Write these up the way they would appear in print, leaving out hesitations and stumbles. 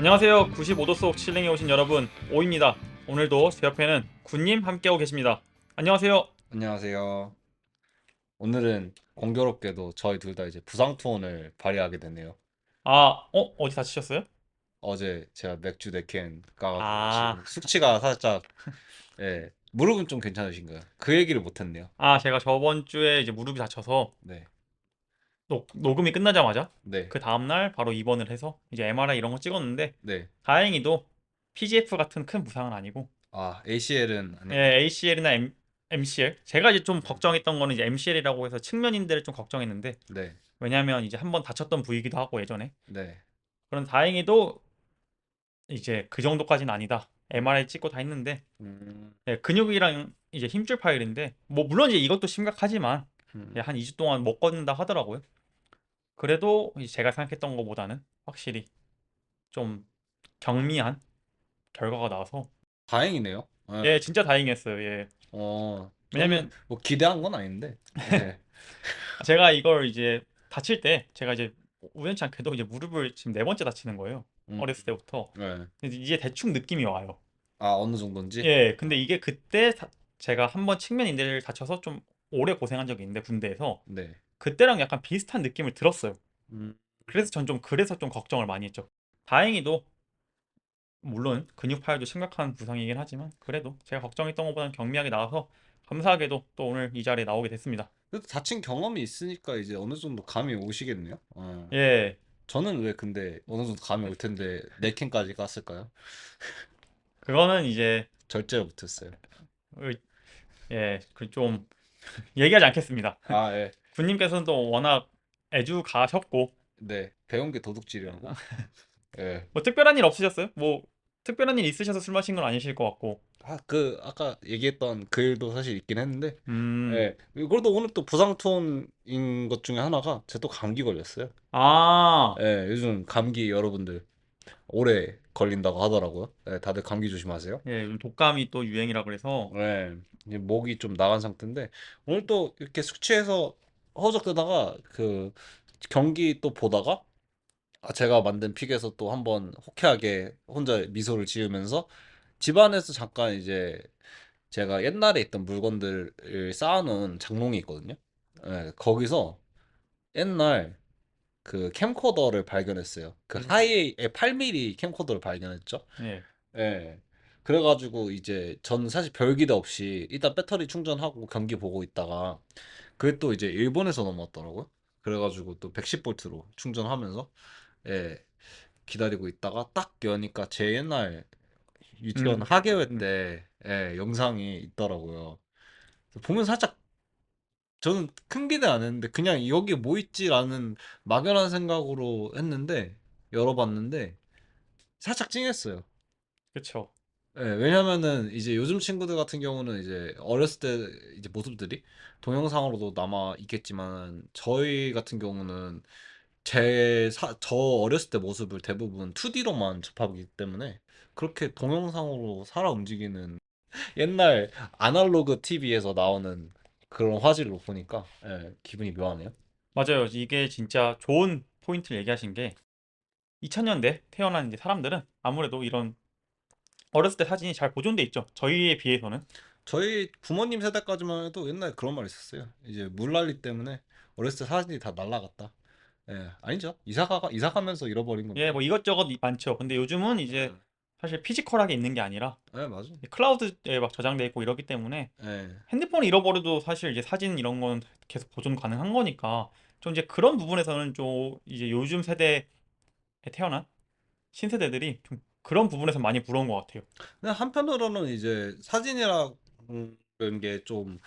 안녕하세요. 95도 속 칠링에 오신 여러분, 오입니다. 오늘도 제 옆에는 군님 함께하고 계십니다. 안녕하세요. 안녕하세요. 오늘은 공교롭게도 저희 둘 다 이제 부상 투혼을 발휘하게 되네요. 어디 다치셨어요? 어제 제가 맥주 4캔 까가지고 아, 지금 숙취가 살짝, 예, 무릎은 좀 괜찮으신가요? 그 얘기를 못 했네요. 제가 저번 주에 이제 무릎이 다쳐서 네, 녹음이 끝나자마자 네, 그 다음날 바로 입원을 해서 이제 MRI 이런 거 찍었는데 네. 다행히도 PGF 같은 큰 부상은 아니고 아, ACL은 아니, ACL이나 MCL 제가 이제 좀 걱정했던 거는 이제 MCL이라고 해서 측면인대를 좀 걱정했는데 네, 왜냐면 이제 한번 다쳤던 부위이기도 하고 예전에 네. 그런 다행히도 이제 그 정도까지는 아니다. MRI 찍고 다 했는데 음, 근육이랑 이제 힘줄 파열인데 뭐 물론 이제 이것도 심각하지만 음. 한 2주 동안 못 걷는다 하더라고요. 그래도 이제 제가 생각했던 것보다는 확실히 좀 경미한 결과가 나와서 다행이네요. 예, 예 진짜 다행이었어요. 예 저는 왜냐면 뭐 기대한 건 아닌데, 예, 제가 이걸 이제 다칠 때 제가 이제 우연치 않게도 이제 무릎을 지금 네 번째 다치는 거예요. 음, 어렸을 때부터 예. 근데 이제 대충 느낌이 와요. 아, 어느 정도인지? 예 근데 이게 그때 제가 한번 측면 인대를 다쳐서 좀 오래 고생한 적이 있는데 군대에서 네. 그때랑 약간 비슷한 느낌을 들었어요. 음, 그래서 전 좀 그래서 좀 걱정을 많이 했죠. 다행히도 물론 근육 파열도 심각한 부상이긴 하지만 그래도 제가 걱정했던 것보다는 경미하게 나와서 감사하게도 또 오늘 이 자리에 나오게 됐습니다. 그래도 다친 경험이 있으니까 이제 어느 정도 감이 오시겠네요. 어. 예, 저는 왜 근데 어느 정도 감이 올 텐데 4캔까지 깠을까요? 그거는 이제 절제를 못했어요. 예, 그 좀 얘기하지 않겠습니다. 아, 예. 군님께서는 또 워낙 애주 가셨고 네. 배운 게 도둑질이라고? 예. 뭐 특별한 일 없으셨어요? 뭐 특별한 일 있으셔서 술 마신 건 아니실 것 같고. 아, 아까 얘기했던 그 일도 사실 있긴 했는데, 음, 예. 그래도 오늘 또 부상 투혼인 것 중에 하나가 제가 또 감기 걸렸어요. 아, 예, 요즘 감기 여러분들 오래 걸린다고 하더라고요. 예, 다들 감기 조심하세요. 예, 요즘 독감이 또 유행이라 그래서 네, 이제 목이 좀 나간 상태인데 오늘 또 이렇게 숙취해서 허우적대다가 그 경기 또 보다가 제가 만든 픽에서 또 한번 호쾌하게 혼자 미소를 지으면서 집안에서 잠깐 이제 제가 옛날에 있던 물건들을 쌓아놓은 장롱이 있거든요. 예, 거기서 옛날 그 캠코더를 발견했어요. 그 하이의 8mm 캠코더를 발견했죠. 예, 예. 그래가지고 이제 전 사실 별 기대 없이 일단 배터리 충전하고 경기 보고 있다가 그게 또 이제 일본에서 넘어왔더라고요. 그래가지고 또 110볼트로 충전하면서 예 기다리고 있다가 딱 여니까 제 옛날 유치원 음, 하계회 음. 때 예, 영상이 있더라고요. 보면 살짝 저는 큰 기대 안 했는데 그냥 여기 뭐 있지라는 막연한 생각으로 했는데 열어봤는데 살짝 찡했어요. 그쵸. 예, 왜냐면은 이제 요즘 친구들 같은 경우는 이제 어렸을 때 이제 모습들이 동영상으로도 남아 있겠지만 저희 같은 경우는 저 어렸을 때 모습을 대부분 2D로만 접하기 때문에 그렇게 동영상으로 살아 움직이는 옛날 아날로그 TV에서 나오는 그런 화질로 보니까 예, 기분이 묘하네요. 맞아요. 이게 진짜 좋은 포인트를 얘기하신 게 2000년대 태어난 이제 사람들은 아무래도 이런 어렸을 때 사진이 잘 보존돼 있죠. 저희에 비해서는. 저희 부모님 세대까지만 해도 옛날에 그런 말 있었어요. 이제 물난리 때문에 어렸을 때 사진이 다 날라갔다. 예, 아니죠. 이사 가면서 잃어버린 예, 겁니다. 뭐 이것저것 많죠. 근데 요즘은 이제 예, 사실 피지컬하게 있는 게 아니라 예, 맞아. 클라우드에 막 저장돼 있고 이러기 때문에 예, 핸드폰을 잃어버려도 사실 이제 사진 이런 건 계속 보존 가능한 거니까 좀 이제 그런 부분에서는 좀 이제 요즘 세대에 태어난 신세대들이 좀 그런 부분에서 많이 부러운 것 같아요. 근데 한편으로는 이제 사진이라는 게 좀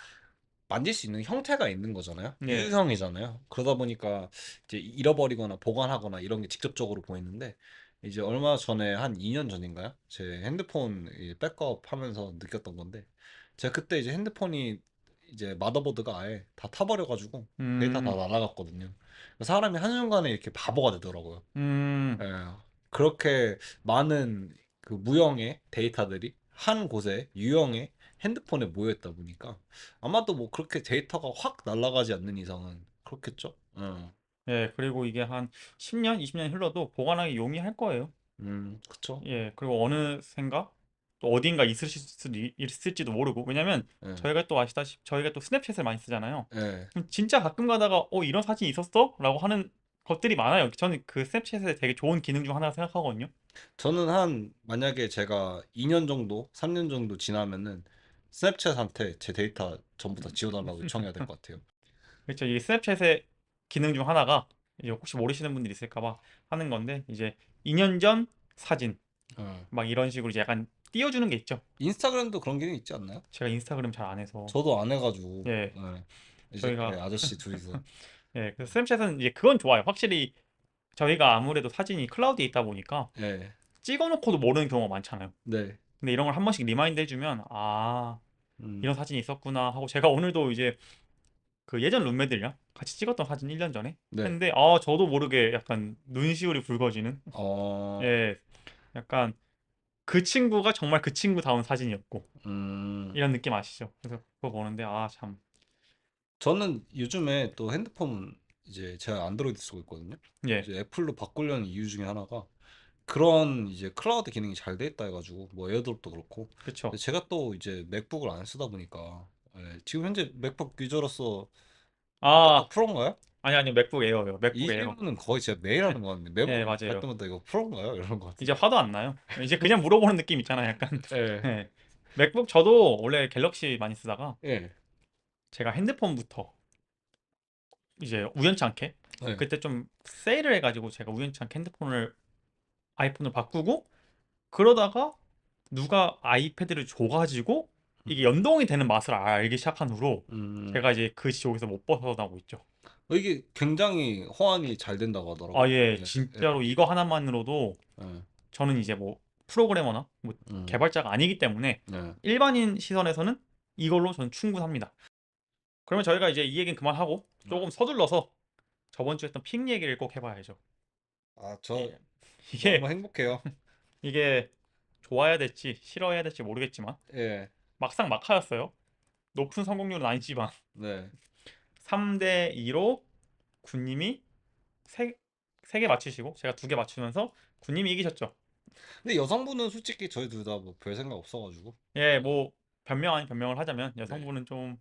만질 수 있는 형태가 있는 거잖아요. 네. 유형이잖아요. 그러다 보니까 이제 잃어버리거나 보관하거나 이런 게 직접적으로 보이는데 이제 얼마 전에 한 2년 전인가요? 제 핸드폰 백업 하면서 느꼈던 건데 제가 그때 이제 핸드폰이 이제 마더보드가 아예 다 타버려가지고 데이터 다 음, 날아갔거든요. 사람이 한순간에 이렇게 바보가 되더라고요. 음, 예, 그렇게 많은 그 무형의 데이터들이 한 곳에 유형의 핸드폰에 모여있다 보니까 아마도 뭐 그렇게 데이터가 확 날아가지 않는 이상은 그렇겠죠? 예, 그리고 이게 한 10년, 20년 흘러도 보관하기 용이할 거예요. 그쵸. 예, 그리고 어느샌가 또 어딘가 있을지도 모르고. 왜냐면 예, 저희가 또 아시다시피 저희가 또 스냅챗을 많이 쓰잖아요. 예. 그럼 진짜 가끔 가다가 이런 사진이 있었어? 라고 하는 것들이 많아요. 저는 그 스냅챗에 되게 좋은 기능 중 하나라 생각하거든요. 저는 만약에 제가 2년 정도, 3년 정도 지나면은 스냅챗한테 제 데이터 전부 다 지워달라고 요청해야 될 것 같아요. 그렇죠. 이 스냅챗의 기능 중 하나가 이제 혹시 모르시는 분들이 있을까 봐 하는 건데, 이제 2년 전 사진 예. 막 이런 식으로 이제 약간 띄워주는 게 있죠. 인스타그램도 그런 기능 있지 않나요? 제가 인스타그램 잘 안 해서. 저도 안 해가지고, 예, 예. 이제, 예, 저희가 아저씨 둘이서. 예, 그래서 스냅챗은 이제 그건 좋아요. 확실히 저희가 아무래도 사진이 클라우드에 있다 보니까 예, 찍어놓고도 모르는 경우가 많잖아요. 네. 근데 이런 걸 한 번씩 리마인드 해주면, 아, 음, 이런 사진이 있었구나 하고. 제가 오늘도 이제 그 예전 룸메들이랑 같이 찍었던 사진 1년 전에 네. 했는데, 저도 모르게 약간 눈시울이 붉어지는, 어, 예, 약간 그 친구가 정말 그 친구다운 사진이었고, 음, 이런 느낌 아시죠? 그래서 그거 보는데 참. 저는 요즘에 또 핸드폰 이제 제가 안드로이드 쓰고 있거든요. 예, 이제 애플로 바꾸려는 이유 중에 하나가 그런 이제 클라우드 기능이 잘 돼 있다 해가지고 뭐 에어드롭도 그렇고. 그쵸. 근데 제가 또 이제 맥북을 안 쓰다 보니까 예, 지금 현재 맥북 유저로서 아, 프로인가요? 아니 맥북 에어요. 맥북 이 에어. 질문은 거의 제가 매일 하는 것 같은데 예, 매번 갈 맞아요. 때마다 이거 프로인가요? 이런 것 이제 같은데. 화도 안 나요. 이제 그냥 물어보는 느낌 있잖아요, 약간. 예, 예. 맥북 저도 원래 갤럭시 많이 쓰다가 예, 제가 핸드폰부터 이제 우연치 않게 예. 그때 좀 세일을 해가지고 제가 우연치 않게 아이폰을 바꾸고, 그러다가 누가 아이패드를 줘가지고 이게 연동이 되는 맛을 알기 시작한 후로 음, 제가 이제 그 지옥에서 못 벗어나고 있죠. 이게 굉장히 호환이 잘 된다고 하더라고요. 예, 예, 예, 진짜로 이거 하나만으로도 예, 저는 이제 뭐 프로그래머나 뭐 음, 개발자가 아니기 때문에 예. 일반인 시선에서는 이걸로 저는 충분합니다. 그러면 저희가 이제 이 얘기는 그만하고 조금 서둘러서 저번 주에 했던 픽 얘기를 꼭 해봐야죠. 아, 예, 너무 이게 행복해요. 이게 좋아해야 될지 싫어해야 될지 모르겠지만 예, 막상 막하였어요. 높은 성공률은 아니지만 네. 3대 2로 군님이 세, 3개 맞추시고 제가 2개 맞추면서 군님이 이기셨죠. 근데 여성분은 솔직히 저희 둘 다 뭐 별 생각 없어가지고. 예, 뭐 변명 아닌 변명을 하자면 네. 여성분은 좀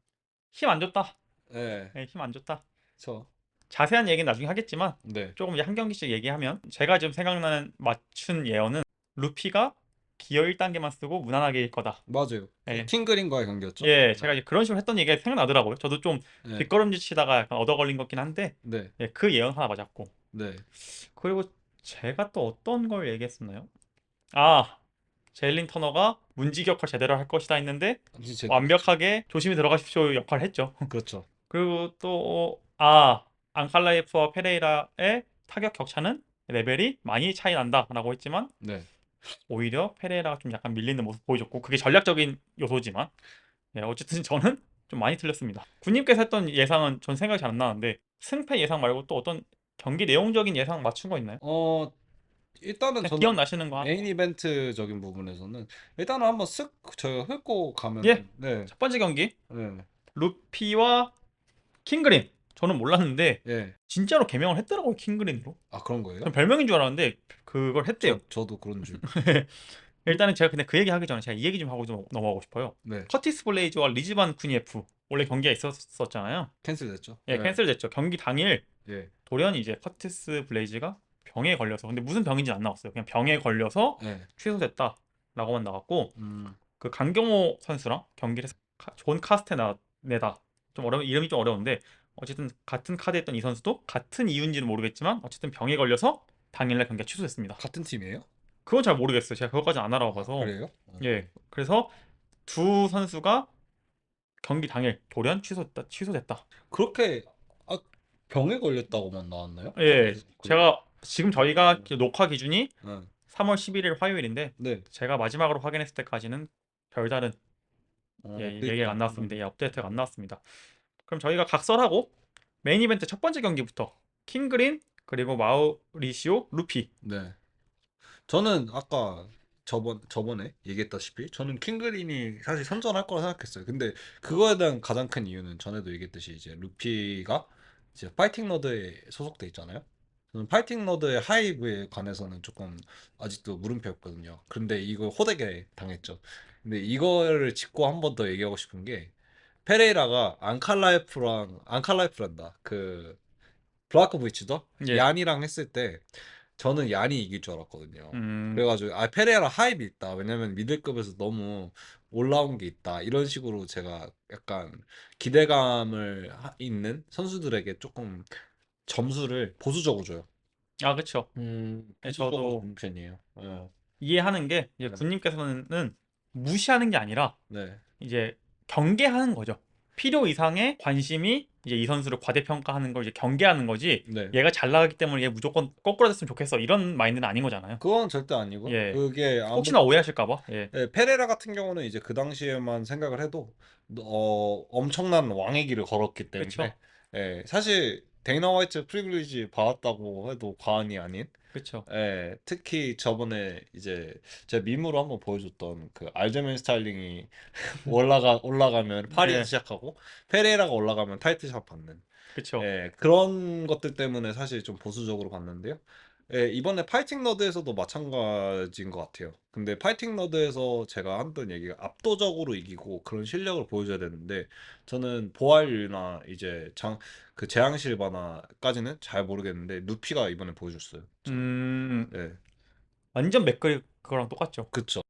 힘 안 줬다. 예, 예, 힘 안 줬다. 저. 자세한 얘기는 나중에 하겠지만 네. 조금 이제 한 경기씩 얘기하면, 제가 지금 생각나는 맞춘 예언은 루피가 기어 1단계만 쓰고 무난하게 이길 거다. 맞아요. 그 예, 킹그린과의 경기였죠? 예, 네. 제가 이제 그런 식으로 했던 얘기가 생각나더라고요. 저도 좀 네. 뒷걸음질 치다가 약간 얻어 걸린 거긴 한데, 네. 예, 그 예언 하나 맞았고. 네. 그리고 제가 또 어떤 걸 얘기했었나요? 아, 제일린 터너가 문지기 역할 제대로 할 것이다 했는데 진짜 제대로 했죠. 완벽하게 조심히 들어가십시오 역할을 했죠. 그렇죠. 그리고 또 앙칼라이프와 페레이라의 타격 격차는 레벨이 많이 차이 난다라고 했지만 네. 오히려 페레이라가 좀 약간 밀리는 모습 보여줬고, 그게 전략적인 요소지만, 예, 어쨌든 저는 좀 많이 틀렸습니다. 군님께서 했던 예상은 전 생각이 잘 안 나는데, 승패 예상 말고 또 어떤 경기 내용적인 예상 맞춘 거 있나요? 어, 일단은 그냥 저는 기억나시는 거 메인 이벤트적인 부분에서는 일단은 한번 쓱 저희가 훑고 예, 가면은 네. 첫 번째 경기 네. 루피와 킹그린. 저는 몰랐는데 예. 진짜로 개명을 했더라고요, 킹그린으로. 아, 그런 거예요? 전 별명인 줄 알았는데 그걸 했대요. 저도 그런 줄. 일단은 제가 근데 그 얘기 하기 전에 제가 이 얘기 좀 하고 좀 넘어가고 싶어요. 네. 커티스 블레이즈와 리즈반 쿠니에프 원래 경기가 있었었잖아요. 캔슬됐죠? 예, 네. 캔슬됐죠. 경기 당일 예. 돌연히 이제 커티스 블레이즈가 병에 걸려서, 근데 무슨 병인지는 안 나왔어요. 그냥 병에 걸려서 예. 취소됐다라고만 나왔고, 음. 그 강경호 선수랑 경기를 해서 존 카스테나네다. 좀 이름이 좀 어려운데 어쨌든 같은 카드였던 이 선수도 같은 이유인지는 모르겠지만 어쨌든 병에 걸려서 당일날 경기가 취소됐습니다. 같은 팀이에요? 그건 잘 모르겠어요. 제가 그것까지는 안 알아봐서. 아, 그래요? 예, 그래서 두 선수가 경기 당일 돌연 취소됐다. 그렇게 아, 병에 걸렸다고만 나왔나요? 예, 제가 지금 저희가 네. 녹화 기준이 네. 3월 11일 화요일인데 네. 제가 마지막으로 확인했을 때까지는 별다른, 얘기가 안 업데이트가 나왔습니다. 예, 업데이트가 안 나왔습니다. 그럼 저희가 각설하고 메인 이벤트 첫 번째 경기부터 킹그린 그리고 마우리시오 루피. 네. 저는 아까 저번에 얘기했다시피 저는 킹그린이 사실 선전할 거라 생각했어요. 근데 그거에 대한 가장 큰 이유는 전에도 얘기했듯이 이제 루피가 이제 파이팅 너드에 소속돼 있잖아요. 저는 파이팅 너드의 하이브에 관해서는 조금 아직도 물음표였거든요. 근데 이걸 호되게 당했죠. 근데 이거를 짚고 한 번 더 얘기하고 싶은 게 페레이라가 안칼라이프란다. 그 블라코비치도 예. 얀이랑 했을 때 저는 얀이 이길 줄 알았거든요. 음. 그래가지고 아 페레이라 하입이 있다. 왜냐면 미들급에서 너무 올라온 게 있다. 이런 식으로 제가 약간 기대감을 있는 선수들에게 조금 점수를 보수적으로 줘요. 아, 그쵸. 예, 보수적으로 저도 주는 편이에요. 예. 이해하는 게 이제 네. 군님께서는 무시하는 게 아니라 네. 이제 경계하는 거죠. 필요 이상의 관심이 이제 이 선수를 과대평가하는 걸 이제 경계하는 거지. 네. 얘가 잘 나가기 때문에 얘 무조건 거꾸로 됐으면 좋겠어. 이런 마인드는 아닌 거잖아요. 그건 절대 아니고 예. 그게 혹시나 오해하실까 봐. 예. 페레라 같은 경우는 이제 그 당시에만 생각을 해도 엄청난 왕의 길을 걸었기 그쵸. 때문에 사실 데이나 화이트 프리빌리지 받았다고 해도 과언이 아닌 그쵸. 특히 저번에 이제 제가 밈으로 한번 보여줬던 그 알제멘 스타일링이 올라가면 파리에서 예. 시작하고 페레이라가 올라가면 타이틀샷 받는 그쵸. 그런 것들 때문에 사실 좀 보수적으로 봤는데요. 이번에 파이팅 너드에서도 마찬가지인 것 같아요. 근데 파이팅 너드에서 제가 했던 얘기가 압도적으로 이기고 그런 실력을 보여줘야 되는데 저는 보알류나 이제 그 재앙 실바나까지는 잘 모르겠는데 루피가 이번에 보여줬어요. 저는. 음. 네, 완전 맥거리 그거랑 똑같죠. 그쵸.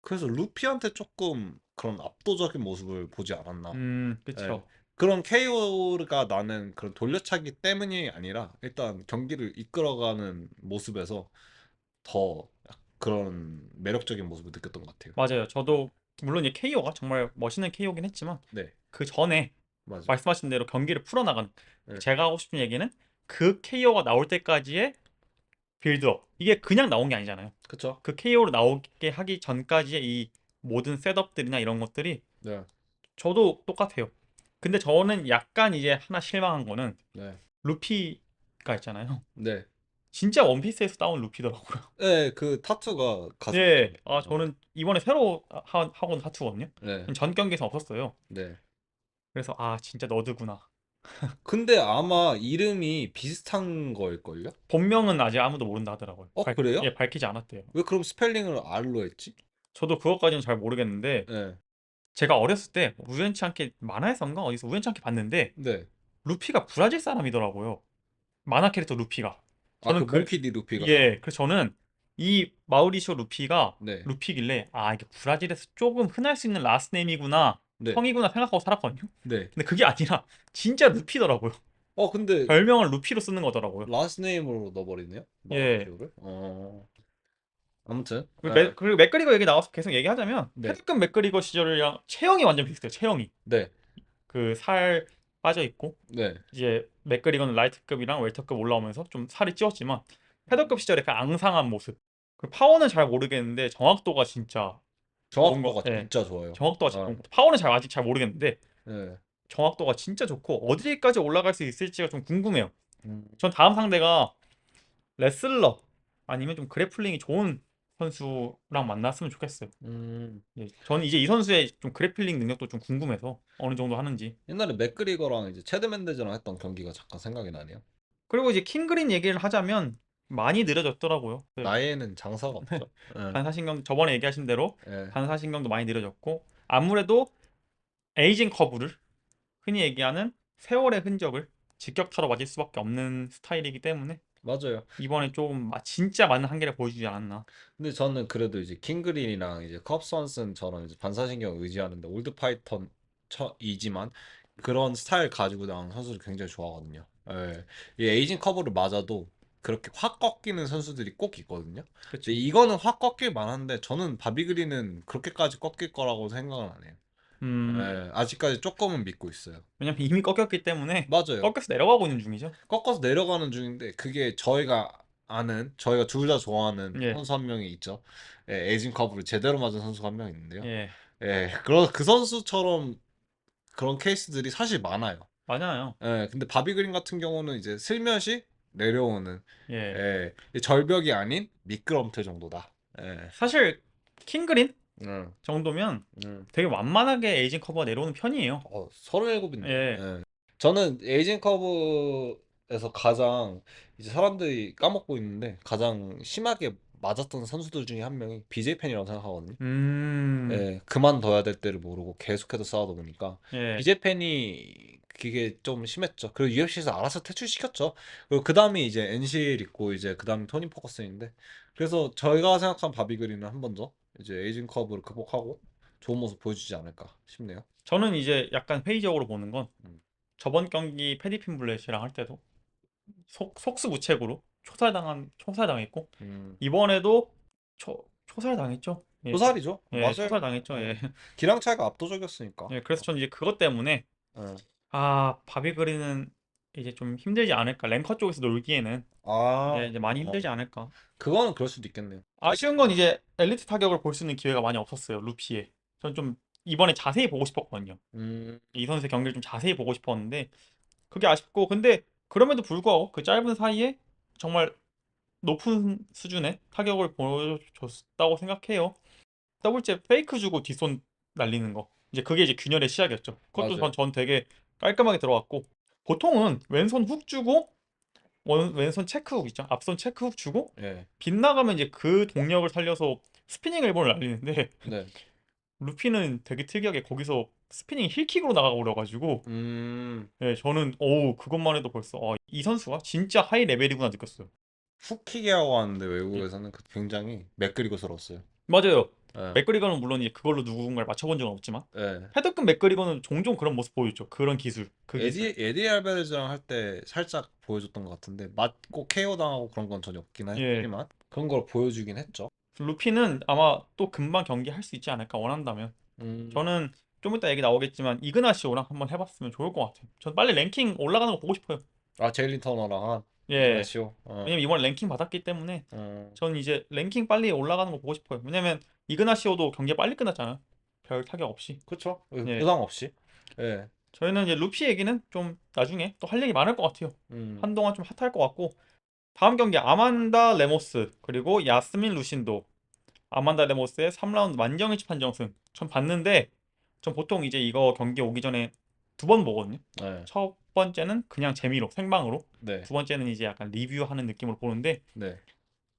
그래서 루피한테 조금 그런 압도적인 모습을 보지 않았나. 예. 그쵸. 그런 KO가 나는 그런 돌려차기 때문이 아니라 일단 경기를 이끌어가는 모습에서 더 그런 매력적인 모습을 느꼈던 것 같아요. 맞아요. 저도 물론 이 KO가 정말 멋있는 KO긴 했지만 네, 그 전에 맞아. 말씀하신 대로 경기를 풀어나간 네, 제가 하고 싶은 얘기는 그 KO가 나올 때까지의 빌드업 이게 그냥 나온 게 아니잖아요. 그쵸? 그 KO로 나오게 하기 전까지의 이 모든 셋업들이나 이런 것들이 네, 저도 똑같아요. 근데 저는 약간 이제 하나 실망한 거는 네, 루피가 있잖아요. 네. 진짜 원피스에서 따온 루피더라고요. 네, 그 타투가 가슴. 예, 아 저는 이번에 새로 하고 온 타투거든요. 네, 전 경기에서 없었어요. 네. 그래서 아 진짜 너드구나. 근데 아마 이름이 비슷한 걸걸요? 본명은 아직 아무도 모른다 하더라고요. 그래요? 예, 밝히지 않았대요. 왜 그럼 스펠링을 R로 했지? 저도 그것까지는 잘 모르겠는데 네, 제가 어렸을 때 우연치 않게 만화에선가 어디서 우연치 않게 봤는데 네. 루피가 브라질 사람이더라고요. 만화 캐릭터 루피가. 아, 그 저는 몽키디 루피가요? 예, 그래서 저는 이 마우리쇼 루피가 네, 루피길래 아 이게 브라질에서 조금 흔할 수 있는 라스트 네임이구나 네, 성이구나 생각하고 살았거든요. 네. 근데 그게 아니라 진짜 루피더라고요. 근데 별명을 루피로 쓰는 거더라고요. 라스트 네임으로 넣어버리네요? 예. 마우리쇼를? 아무튼, 그리고 맥그리거 얘기 나와서 계속 얘기하자면 네, 패드급 맥그리거 시절이랑 체형이 완전 비슷해요. 체형이 네, 그 살 빠져 있고 네. 이제 맥그리거는 라이트급이랑 웰터급 올라오면서 좀 살이 찌웠지만 패더급 시절에 그 앙상한 모습. 그 파워는 잘 모르겠는데 정확도가 진짜 좋은 거. 정확도가 예. 진짜 좋아요. 정확도가 진짜 좋은 거. 파워는 아직 잘 모르겠는데 네. 정확도가 진짜 좋고 어디까지 올라갈 수 있을지가 좀 궁금해요. 음, 전 다음 상대가 레슬러 아니면 좀 그래플링이 좋은 선수랑 만났으면 좋겠어요. 음. 예, 저는 이제 이 선수의 좀 그래플링 능력도 좀 궁금해서 어느 정도 하는지. 옛날에 맥그리거랑 이제 체드 맨데즈랑 했던 경기가 잠깐 생각이 나네요. 그리고 이제 킹그린 얘기를 하자면 많이 느려졌더라고요. 나이에는 장사가 없죠. 예, 반사신경 저번에 얘기하신 대로 예, 반사신경도 많이 느려졌고 아무래도 에이징 커브를 흔히 얘기하는 세월의 흔적을 직격타로 맞을 수밖에 없는 스타일이기 때문에 맞아요. 이번에 조금 진짜 많은 한계를 보여주지 않았나. 근데 저는 그래도 이제 킹그린이랑 이제 컵스 원슨처럼 이제 반사신경 의지하는데 올드 파이터 이지만 그런 스타일 가지고 나온 선수를 굉장히 좋아하거든요. 예. 이 에이징 커브를 맞아도 그렇게 확 꺾이는 선수들이 꼭 있거든요. 근데 그렇죠. 이거는 확 꺾일 만한데 저는 바비그린은 그렇게까지 꺾일 거라고 생각은 안 해요. 음, 아직까지 조금은 믿고 있어요. 왜냐면 이미 꺾였기 때문에 맞아요. 꺾여서 내려가고 있는 중이죠. 꺾어서 내려가는 중인데 그게 저희가 아는 저희가 둘 다 좋아하는 예, 선수 한 명이 있죠. 에이징 커브를 제대로 맞은 선수가 한 명 있는데요. 예, 그 선수처럼 그런 케이스들이 사실 많아요. 맞아요. 근데 바비 그린 같은 경우는 이제 슬며시 내려오는 예, 이 절벽이 아닌 미끄럼틀 정도다. 예. 사실 킹그린 음, 정도면 음. 되게 완만하게 에이징 커버가 내려오는 편이에요. 37인데. 예, 예. 저는 에이징 커브 에서 가장 이제 사람들이 까먹고 있는데 가장 심하게 맞았던 선수들 중에 한 명이 BJ 펜이라고 생각하거든요. 음, 예, 그만둬야 될 때를 모르고 계속해서 싸우다 보니까 예. BJ 펜이 그게 좀 심했죠. 그리고 UFC에서 알아서 퇴출시켰죠. 그리고 그 다음이 이제 엔실 있고 이제 그 다음이 토니 포커스인데 그래서 저희가 생각한 바비그린은 한 번 더 이제 에이징 커브를 극복하고 좋은 모습 보여주지 않을까 싶네요. 저는 이제 약간 회의적으로 보는 건 음. 저번 경기 패디핀 블렛이랑 할 때도 속수무책으로 초살당했고 음. 이번에도 초살당했죠. 예, 소살이죠. 예, 맞아요. 초살당했죠. 예. 기량 차이가 압도적이었으니까. 예, 그래서 저는 이제 그것 때문에 예. 바비 그린은 이제 좀 힘들지 않을까. 랭커 쪽에서 놀기에는 아, 이제 많이 어. 힘들지 않을까. 그거는 그럴 수도 있겠네요. 아쉬운 건 이제 엘리트 타격을 볼 수 있는 기회가 많이 없었어요. 루피에. 전 좀 이번에 자세히 보고 싶었거든요. 음, 이 선수의 경기를 좀 자세히 보고 싶었는데 그게 아쉽고 근데 그럼에도 불구하고 그 짧은 사이에 정말 높은 수준의 타격을 보여줬다고 생각해요. 더블잽 페이크 주고 뒷손 날리는 거. 이제 그게 이제 균열의 시작이었죠. 그것도 맞아요. 전 되게 깔끔하게 들어갔고 보통은 왼손 훅 주고 왼손 체크 훅 있죠. 앞손 체크 훅 주고 예. 빗나가면 이제 그 동력을 살려서 스피닝 엘보를 날리는데 네. 루피는 되게 특이하게 거기서 스피닝 힐킥으로 나가고 그래가지고 음, 예, 저는 그것만 해도 벌써 이 선수가 진짜 하이 레벨이구나 느꼈어요. 훅킥이라고 하는데 예, 외국에서는 굉장히 맥그리거스러웠어요. 맞아요. 예. 맥그리거는 물론 이제 그걸로 누군가를 맞춰본 적은 없지만 예. 패드급 맥그리거는 종종 그런 모습 보여줬죠. 그런 기술, 그 기술. 에디 알베르즈랑 할 때 살짝 보여줬던 것 같은데 맞고 KO 당하고 그런 건 전혀 없긴 예. 했지만 그런 걸 보여주긴 했죠. 루피는 아마 또 금방 경기 할 수 있지 않을까 원한다면. 음, 저는 좀 이따 얘기 나오겠지만 이그나시오랑 한번 해봤으면 좋을 것 같아요. 전 빨리 랭킹 올라가는 거 보고 싶어요. 아 제일린 터너랑 한 예. 이그나시오. 어, 왜냐면 이번에 랭킹 받았기 때문에 어, 전 이제 랭킹 빨리 올라가는 거 보고 싶어요. 왜냐면 이그나시오도 경기 빨리 끝났잖아요. 별 타격 없이. 그쵸? 예. 부상 없이. 예. 저희는 이제 루피 얘기는 좀 나중에 또 할 얘기 많을 것 같아요. 음, 한동안 좀 핫할 것 같고 다음 경기 아만다 레모스 그리고 야스민 루신도 아만다 레모스의 3라운드 만정일치 판정승. 전 봤는데 전 보통 이제 이거 경기 오기 전에 두 번 보거든요. 네, 첫 번째는 그냥 재미로 생방으로 네, 두 번째는 이제 약간 리뷰하는 느낌으로 보는데 네.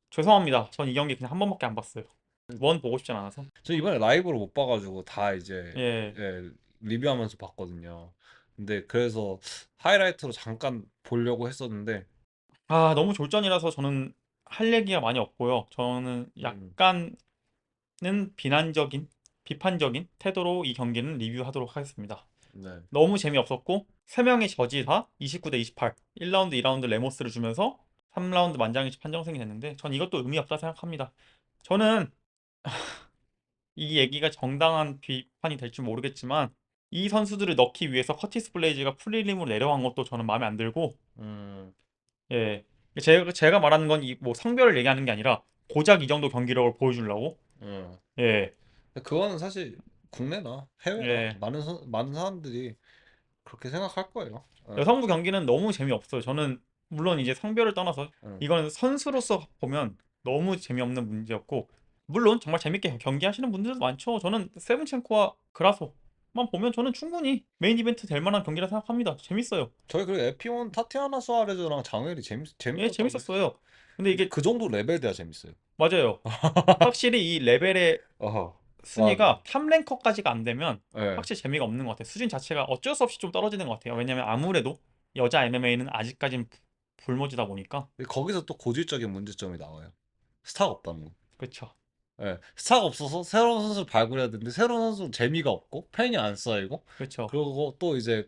죄송합니다. 전 이 경기 그냥 한 번밖에 안 봤어요. 두 번 보고 싶진 않아서. 저 이번에 라이브로 못 봐가지고 다 이제 예. 예, 리뷰하면서 봤거든요. 근데 그래서 하이라이트로 잠깐 보려고 했었는데, 너무 졸전이라서 저는 할 얘기가 많이 없고요. 저는 음, 약간은 비판적인 태도로 이 경기는 리뷰하도록 하겠습니다. 네, 너무 재미없었고 3명의 저지 다 29대 28 1라운드 2라운드 레모스를 주면서 3라운드 만장일치 판정승이 됐는데 전 이것도 의미 없다 생각합니다. 저는 이 얘기가 정당한 비판이 될지 모르겠지만 이 선수들을 넣기 위해서 커티스 블레이즈가 프리림으로 내려간 것도 저는 마음에 안 들고 음, 예 제가 말하는 건 이 뭐 성별을 얘기하는 게 아니라 고작 이 정도 경기력을 보여주려고 음. 예, 근데 그거는 사실 국내나 해외나 예. 많은 사람들이 그렇게 생각할 거예요. 여성부 경기는 너무 재미없어요. 저는 물론 이제 성별을 떠나서 예. 이거는 선수로서 보면 너무 재미없는 문제였고 물론 정말 재밌게 경기하시는 분들도 많죠. 저는 세븐첸코와 그라소만 보면 저는 충분히 메인 이벤트 될 만한 경기라 생각합니다. 재밌어요. 저희 그리고 에피온 타티아나 수아레즈랑 장웰이 예, 재밌었다고 했어요. 재밌었어요. 근데 이게 그 정도 레벨 돼야 재밌어요. 맞아요. 확실히 이 레벨의 어허, 맞아. 순위가 탑랭커까지가 안 되면 예. 확실히 재미가 없는 것 같아요. 수준 자체가 어쩔 수 없이 좀 떨어지는 것 같아요. 왜냐면 아무래도 여자 MMA는 아직까진 불모지다 보니까 거기서 또 고질적인 문제점이 나와요. 스타가 없다는 거. 그쵸. 예. 스타가 없어서 새로운 선수를 발굴해야 되는데 새로운 선수는 재미가 없고 팬이 안 쌓이고 그쵸. 그리고 또 이제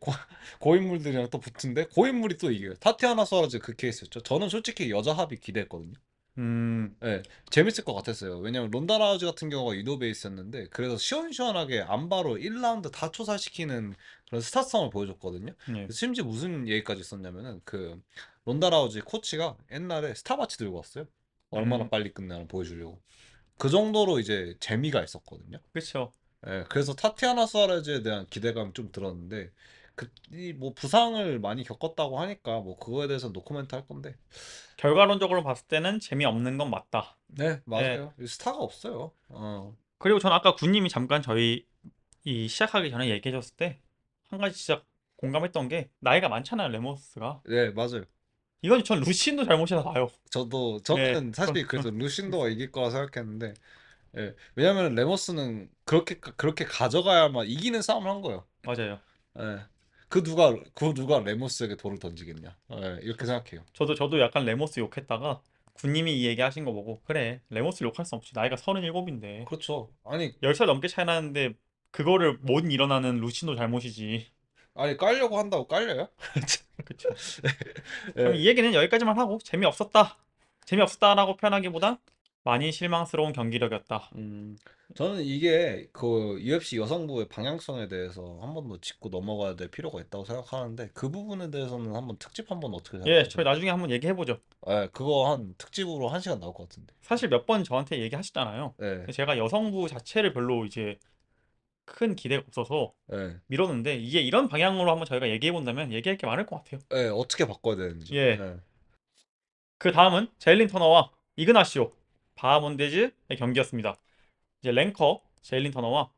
고인물들이랑 또 붙은데 고인물이 또 이겨요. 타티아나 수아레즈 그 케이스였죠. 저는 솔직히 여자 합이 기대했거든요. 음, 예, 재밌을 것 같았어요. 왜냐면 론다 라우지 같은 경우가 유도 베이스였는데 그래서 시원시원하게 안바로 1라운드 다 초살시키는 그런 스타성을 보여줬거든요. 예. 심지어 무슨 얘기까지 있었냐면은 그 론다 라우지 코치가 옛날에 스타바치 들고 왔어요. 얼마나 음, 빨리 끝나나 보여주려고. 그 정도로 이제 재미가 있었거든요. 그쵸. 예, 그래서 타티아나 수아레즈에 대한 기대감이 좀 들었는데 이 뭐 부상을 많이 겪었다고 하니까 뭐 그거에 대해서 노코멘트 할 건데 결과론적으로 봤을 때는 재미없는 건 맞다. 네, 예. 맞아요. 스타가 없어요. 그리고 전 아까 군님이 잠깐 저희 이 시작하기 전에 얘기해 줬을 때 한 가지 진짜 공감했던 게 나이가 많잖아요, 레모스가. 네, 맞아요. 이건 전 루시인도 잘못이라 봐요. 예. 저는 사실 그래서 루신도가 이길 거라 생각했는데, 예. 왜냐면 레머스는 그렇게 가져가야만 이기는 싸움을 한 거예요. 맞아요. 예. 그 누가 레머스에게 돌을 던지겠냐. 예, 이렇게 생각해요. 저도 약간 레모스 욕했다가 군님이 이 얘기 하신 거 보고 그래 레모스 욕할 수 없지. 나이가 37인데 그렇죠. 아니 10살 넘게 차이 나는데 그거를 못 일어나는 루시도 잘못이지. 깔려고 한다고 깔려요? 그쵸. 그럼 예. 이 얘기는 여기까지만 하고 재미없었다. 재미없었다라고 표현하기보단 많이 실망스러운 경기력이었다. 음, 저는 이게 그 UFC 여성부의 방향성에 대해서 한 번 더 짚고 넘어가야 될 필요가 있다고 생각하는데, 그 부분에 대해서는 한번 특집 한번 어떻게 예, 생각하세요? 저희 나중에 한번 얘기해보죠. 예, 그거 한 특집으로 1시간 나올 것 같은데. 사실 몇 번 저한테 얘기하셨잖아요. 예, 제가 여성부 자체를 별로 이제 큰 기대가 없어서 예, 미뤘는데 이게 이런 방향으로 한번 저희가 얘기해본다면 얘기할 게 많을 것 같아요. 예, 어떻게 바꿔야 되는지. 예. 예, 그 다음은 제일린 터너와 이그나시오 바하몬데즈의 경기였습니다. 이제 랭커 제일린 터너와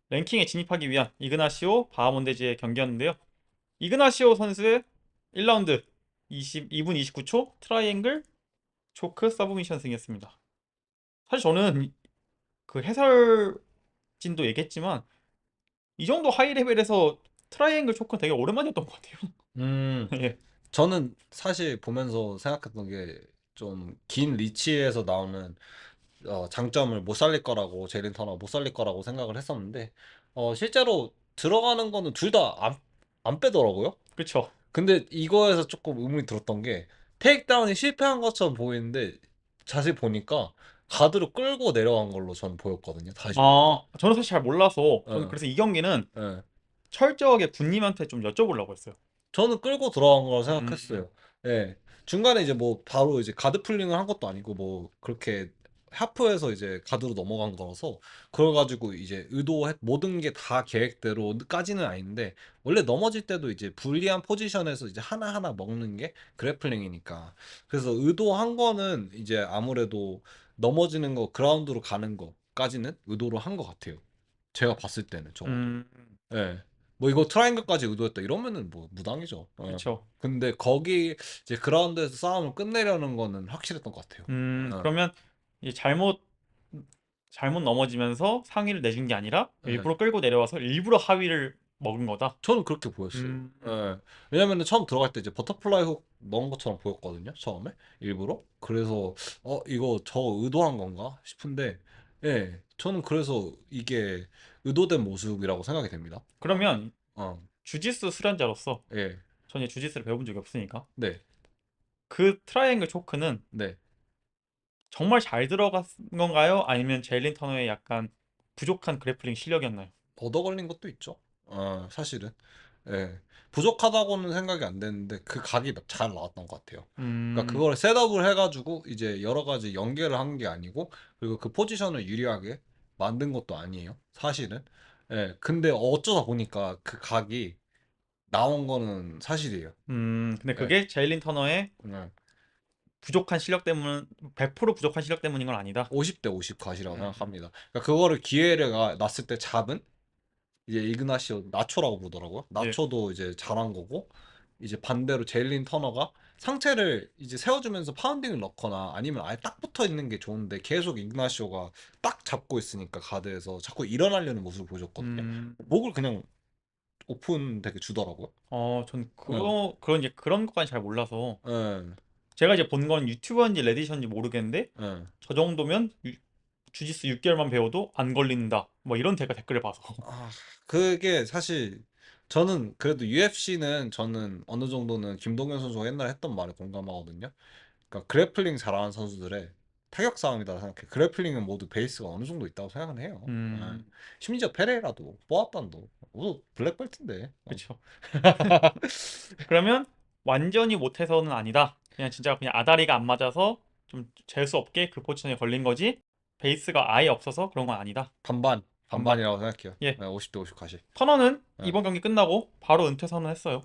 랭킹에 진입하기 위한 이그나시오 바하몬데즈의 경기였는데요. 이그나시오 선수의 1라운드 2분 29초 트라이앵글 초크 서브미션 승이었습니다. 사실 저는 그 해설진도 얘기했지만 이 정도 하이 레벨에서 트라이앵글 초크는 되게 오랜만이었던 것 같아요. 음, 예. 저는 사실 보면서 생각했던 게 좀 긴 리치에서 나오는 장점을 못 살릴 거라고, 제린 터너 못 살릴 거라고 생각을 했었는데, 실제로 들어가는 거는 둘 다 안 빼더라고요. 그쵸. 근데 이거에서 조금 의문이 들었던 게, 테이크다운이 실패한 것처럼 보이는데 자세히 보니까 가드로 끌고 내려간 걸로 저는 보였거든요. 다시 보니까. 저는 사실 잘 몰라서 저는 예, 그래서 이 경기는 예. 철저하게 군님한테 좀 여쭤보려고 했어요. 저는 끌고 들어간 거라 음, 생각했어요. 예. 중간에 이제 뭐 바로 이제 가드 풀링을 한 것도 아니고 뭐 그렇게 하프에서 이제 가드로 넘어간 거라서, 그래 가지고 이제 의도했 모든 게 다 계획대로까지는 아닌데, 원래 넘어질 때도 이제 불리한 포지션에서 이제 하나하나 먹는 게 그래플링이니까. 그래서 의도한 거는 이제 아무래도 넘어지는 거, 그라운드로 가는 거까지는 의도로 한 것 같아요. 제가 봤을 때는 적어도. 음, 예. 뭐 이거 트라이앵글까지 의도했다 이러면은 뭐 무당이죠. 그쵸. 근데 거기 이제 그라운드에서 싸움을 끝내려는 거는 확실했던 것 같아요. 어. 그러면 이 잘못 넘어지면서 상위를 내준 게 아니라 예. 일부러 끌고 내려와서 일부러 하위를 먹은 거다. 저는 그렇게 보였어요. 음, 예. 왜냐면은 처음 들어갈 때 이제 버터플라이 훅 넣은 것처럼 보였거든요. 처음에 일부러. 그래서 이거 저 의도한 건가 싶은데, 예. 저는 그래서 이게 의도된 모습이라고 생각이 됩니다. 그러면 어. 주짓수 수련자로서 예. 전에 주짓수를 배워본 적이 없으니까 네. 그 트라이앵글 초크는 네. 정말 잘 들어간 건가요? 아니면 제일린 터너의 약간 부족한 그래플링 실력이었나요? 얻어 걸린 것도 있죠. 사실은. 예. 부족하다고는 생각이 안 되는데 그 각이 잘 나왔던 것 같아요. 그러니까 음, 그걸 셋업을 해가지고 이제 여러 가지 연계를 한 게 아니고, 그리고 그 포지션을 유리하게 만든 것도 아니에요. 사실은. 예. 근데 어쩌다 보니까 그 각이 나온 거는 사실이에요. 근데 예. 그게 제일린 터너의 예. 부족한 실력 때문, 100% 부족한 실력 때문인 건 아니다. 50대 50 컷이라고 음, 생각합니다. 그러니까 그거를 기회가 났을 때 잡은, 이제 이그나시오 나초라고 부르더라고요. 예. 나초도 이제 잘한 거고, 이제 반대로 제일린 터너가 상체를 이제 세워주면서 파운딩을 넣거나 아니면 아예 딱 붙어 있는 게 좋은데, 계속 이그나시오가 딱 잡고 있으니까 가드에서 자꾸 일어나려는 모습을 보여줬거든요. 음, 목을 그냥 오픈 되게 주더라고요. 전 예, 그런 것까지 잘 몰라서 예, 제가 이제 본 건 유튜버인지 레디션인지 모르겠는데 예. 저 정도면 주짓수 6개월만 배워도 안 걸린다. 뭐 이런 제가 댓글을 봐서. 아, 그게 사실 저는 그래도 UFC는 저는 어느 정도는 김동현 선수가 옛날에 했던 말에 공감하거든요. 그러니까 그래플링 잘하는 선수들의 타격 싸움이다 생각해. 그래플링은 모두 베이스가 어느 정도 있다고 생각은 해요. 예. 음, 심지어 페레이라도, 보아단도 모두 블랙벨트인데. 그쵸. 그러면 완전히 못해서는 아니다. 그냥 진짜 그냥 아다리가 안 맞아서 좀 재수 없게 그 포지션에 걸린 거지. 베이스가 아예 없어서 그런 건 아니다. 반반, 반반. 반반이라고 생각해요. 예. 50대 50 가시. 터너는 예. 이번 경기 끝나고 바로 은퇴 선언했어요.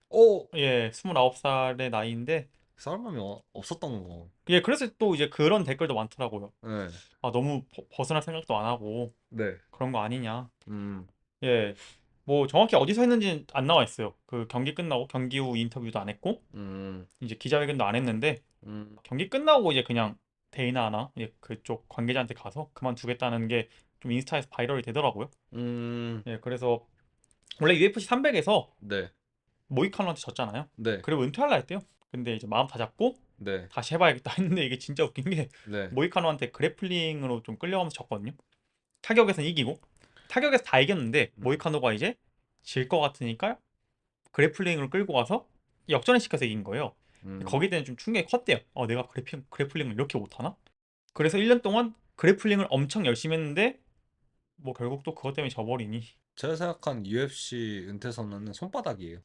오, 예, 29살의 나이인데 싸움감이 없었던 거. 예, 그래서 또 이제 그런 댓글도 많더라고요. 네, 아, 너무 벗어날 생각도 안 하고 네, 그런 거 아니냐. 음, 예. 뭐 정확히 어디서 했는지는 안 나와 있어요. 그 경기 끝나고 경기 후 인터뷰도 안 했고 음, 이제 기자회견도 안 했는데 음, 경기 끝나고 이제 그냥 데이나나 이제 그쪽 관계자한테 가서 그만두겠다는 게 좀 인스타에서 바이럴이 되더라고요. 음, 예, 그래서 원래 UFC 300에서 네, 모이칸한테 졌잖아요. 네, 그리고 은퇴할라 했대요. 근데 이제 마음 다 잡고 네, 다시 해봐야겠다 했는데 이게 진짜 웃긴 게 네, 모이카노한테 그래플링으로 좀 끌려가면서 졌거든요. 타격에서는 이기고 타격에서 다 이겼는데 음, 모이카노가 이제 질 것 같으니까 그래플링으로 끌고 가서 역전을 시켜서 이긴 거예요. 음. 거기에 대한 좀 충격이 컸대요. 내가 그래플링을 이렇게 못하나? 그래서 1년 동안 그래플링을 엄청 열심히 했는데 뭐 결국 또 그것 때문에 져버리니. 제가 생각한 UFC 은퇴 선언은 손바닥이에요.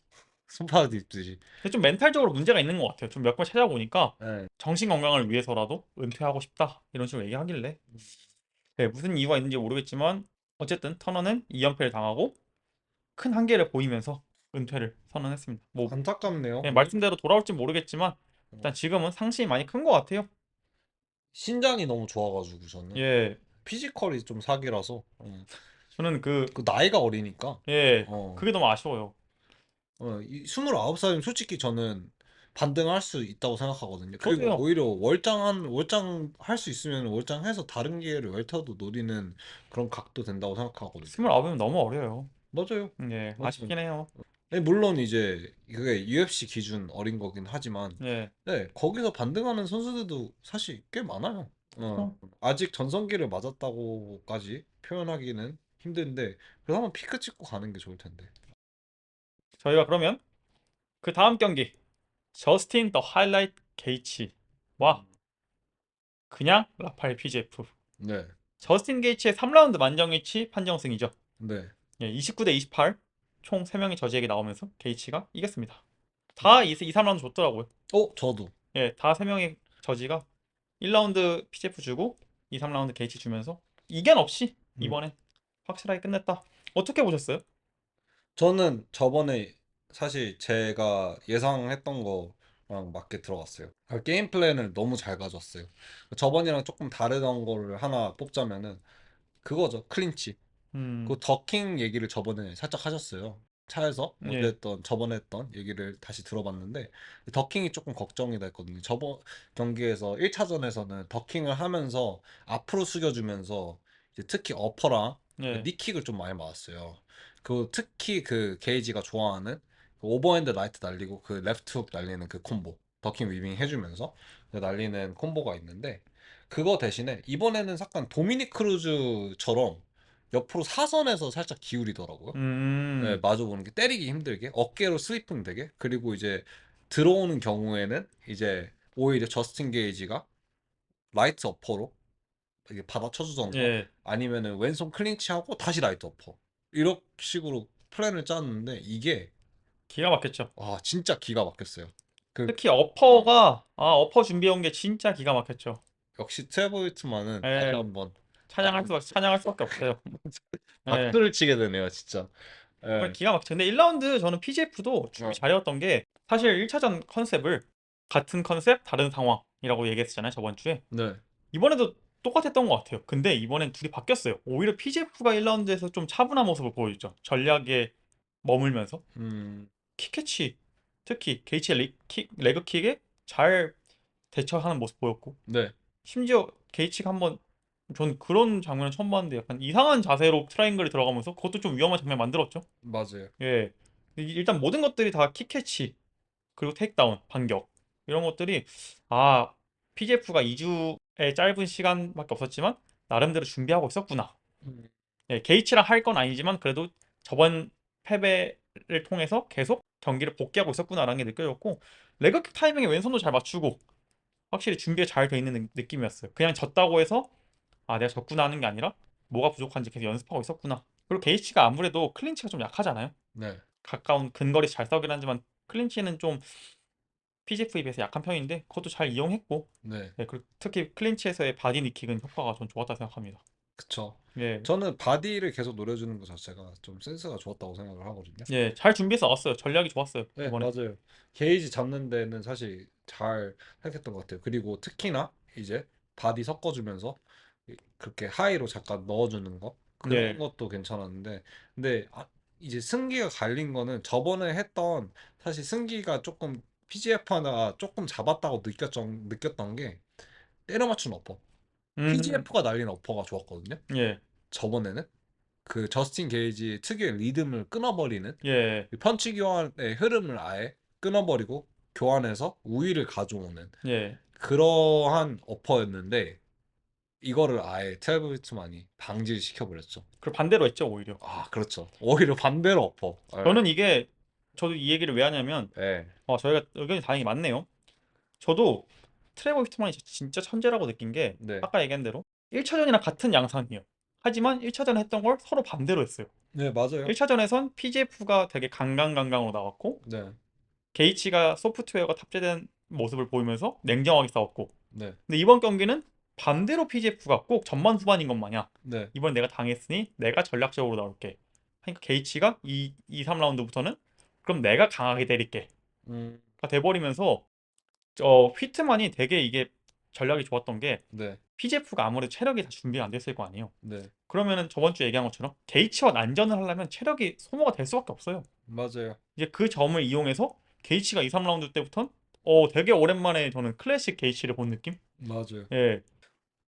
손바닥 뒷듯이. 근데 좀 멘탈적으로 문제가 있는 것 같아요. 좀 몇 번 찾아보니까 네. 정신 건강을 위해서라도 은퇴하고 싶다 이런 식으로 얘기하길래 네, 무슨 이유가 있는지 모르겠지만 어쨌든 터너는 2연패를 당하고 큰 한계를 보이면서 은퇴를 선언했습니다. 뭐 안타깝네요. 말씀대로 돌아올지 모르겠지만 어, 일단 지금은 상심이 많이 큰 것 같아요. 신장이 너무 좋아가지고 저는 예, 피지컬이 좀 사기라서 저는 그 나이가 어리니까 그게 너무 아쉬워요. 29살이면 솔직히 저는 반등할 수 있다고 생각하거든요. 그리고 저도요. 오히려 월장 할 수 있으면 월장해서 다른 기회를 웰터도 노리는 그런 각도 된다고 생각하거든요. 29이면 너무 어려요. 맞아요. 예, 맞아요. 아쉽긴 해요. 물론 이제 그게 UFC 기준 어린 거긴 하지만 예, 네, 거기서 반등하는 선수들도 사실 꽤 많아요. 그렇죠. 아직 전성기를 맞았다고까지 표현하기는 힘든데 그래도 한번 피크 찍고 가는 게 좋을 텐데. 저희가 그러면 그 다음 경기 저스틴 더 하이라이트 게이츠와 음. 그냥 라파엘 PGF. 네, 저스틴 게이츠의 3라운드 만장일치 판정승이죠. 네. 예, 29대 28. 총 3명이 저지에게 나오면서 게이츠가 이겼습니다. 다 2, 3라운드 줬더라고요. 저도. 예, 다 3명의 저지가 1라운드 PGF 주고 2, 3라운드 게이츠 주면서 이견 없이 음. 이번에 확실하게 끝냈다. 어떻게 보셨어요? 저는 저번에 사실 제가 예상했던 거랑 맞게 들어갔어요. 게임 플랜을 너무 잘 가졌어요. 저번이랑 조금 다르던 거를 하나 뽑자면은 그거죠. 클린치. 그 음, 더킹 얘기를 저번에 살짝 하셨어요. 차에서 어제 예, 했던 저번에 했던 얘기를 다시 들어봤는데 더킹이 조금 걱정이다 했거든요. 저번 경기에서 1차전에서는 더킹을 하면서 앞으로 숙여주면서 이제 특히 어퍼랑 그 예, 니킥을 좀 많이 맞았어요. 그 특히 그 게이지가 좋아하는 그 오버핸드 라이트 날리고 그 레프트 훅 날리는 그 콤보 더킹 위빙 해주면서 날리는 콤보가 있는데 그거 대신에 이번에는 약간 도미닉 크루즈처럼 옆으로 사선에서 살짝 기울이더라고요. 네, 음, 마주보는 게 때리기 힘들게 어깨로 스리핑 되게 그리고 이제 들어오는 경우에는 이제 오히려 저스틴 게이지가 라이트 어퍼로 이게 받아쳐주던가 예, 아니면은 왼손 클린치하고 다시 라이트 어퍼 이런 식으로 플랜을 짰는데 이게 기가 막혔죠. 진짜 기가 막혔어요. 그 특히 어퍼 준비해온 게 진짜 기가 막혔죠. 역시 트레보이트만은 다시 예, 한번 찬양할 수밖에 없어요. 예, 박수를 치게 되네요, 진짜. 정말 예. 기가 막혀. 근데 1라운드 저는 PGF도 준비 어, 잘해왔던 게 사실 1차전 컨셉을 같은 컨셉, 다른 상황이라고 얘기했잖아요, 저번 주에. 네. 이번에도 똑같았던 것 같아요. 근데 이번엔 둘이 바뀌었어요. 오히려 PGF가 1라운드에서 좀 차분한 모습을 보여줬죠. 전략에 머물면서. 음, 킥캐치, 특히 게이치의 레그킥에 잘 대처하는 모습 보였고. 네, 심지어 게이치가 한번 전 그런 장면을 처음 봤는데 약간 이상한 자세로 트라이앵글이 들어가면서 그것도 좀 위험한 장면 만들었죠. 맞아요. 예. 일단 모든 것들이 다 킥캐치 그리고 테이크다운, 반격 이런 것들이 아 PGF가 2주의 짧은 시간밖에 없었지만 나름대로 준비하고 있었구나. 음, 예, 게이츠랑 할 건 아니지만 그래도 저번 패배를 통해서 계속 경기를 복귀하고 있었구나라는 게 느껴졌고 레그킥 타이밍에 왼손도 잘 맞추고 확실히 준비가 잘 돼 있는 느낌이었어요. 그냥 졌다고 해서 아 내가 졌구나 하는 게 아니라 뭐가 부족한지 계속 연습하고 있었구나. 그리고 게이츠가 아무래도 클린치가 좀 약하잖아요. 네, 가까운 근거리 잘 싸우긴 하지만 클린치는 좀 PGF에 비해서 약한 편인데 그것도 잘 이용했고 네. 네, 그리고 특히 클린치에서의 바디 니킥은 효과가 전 좋았다 생각합니다. 그쵸. 예, 저는 바디를 계속 노려주는 것 자체가 좀 센스가 좋았다고 생각을 하거든요. 예, 잘 준비해서 왔어요. 전략이 좋았어요 네, 이번에. 맞아요. 게이지 잡는 데는 사실 잘 생각했던 것 같아요. 그리고 특히나 이제 바디 섞어주면서 그렇게 하이로 잠깐 넣어주는 거 그런 예, 것도 괜찮았는데 근데 이제 승기가 갈린 거는 저번에 했던 사실 승기가 조금 PGF 하다가 조금 잡았다고 느꼈던 게 때려 맞춘 어퍼. 음, PGF가 날린 어퍼가 좋았거든요. 예, 저번에는 그 저스틴 게이지 특유의 리듬을 끊어버리는 예, 그 펀치 교환의 흐름을 아예 끊어버리고 교환해서 우위를 가져오는 예. 그러한 어퍼였는데 이거를 아예 트래블 위트만이 방지를 시켜버렸죠. 그리고 반대로 했죠, 오히려. 아, 그렇죠. 오히려 반대로 엎어. 저는 이게, 저도 이 얘기를 왜 하냐면, 예. 저희가 의견이 다행히 맞네요. 저도 트레버 휘트만이 진짜 천재라고 느낀 게, 네. 아까 얘기한 대로 1차전이랑 같은 양상이에요. 하지만 1차전에 했던 걸 서로 반대로 했어요. 네, 맞아요. 1차전에선 PGF가 되게 강강강강으로 나왔고, 네. 게이치가 소프트웨어가 탑재된 모습을 보이면서 냉정하게 싸웠고, 네. 근데 이번 경기는 반대로 PGF가 꼭 전반 후반인 것 마냥 네. 이번 내가 당했으니 내가 전략적으로 나올게. 그러니까 게이치가 3라운드부터는 그럼 내가 강하게 때릴게. 음. 가 돼버리면서 휘트만이 되게 이게 전략이 좋았던 게 네. PGF가 아무래도 체력이 다 준비가 안 됐을 거 아니에요. 네. 그러면은 저번 주에 얘기한 것처럼 게이치와 난전을 하려면 체력이 소모가 될 수밖에 없어요. 맞아요. 이제 그 점을 이용해서 게이치가 2, 3라운드 때부터 되게 오랜만에 저는 클래식 게이치를 본 느낌? 맞아요. 예.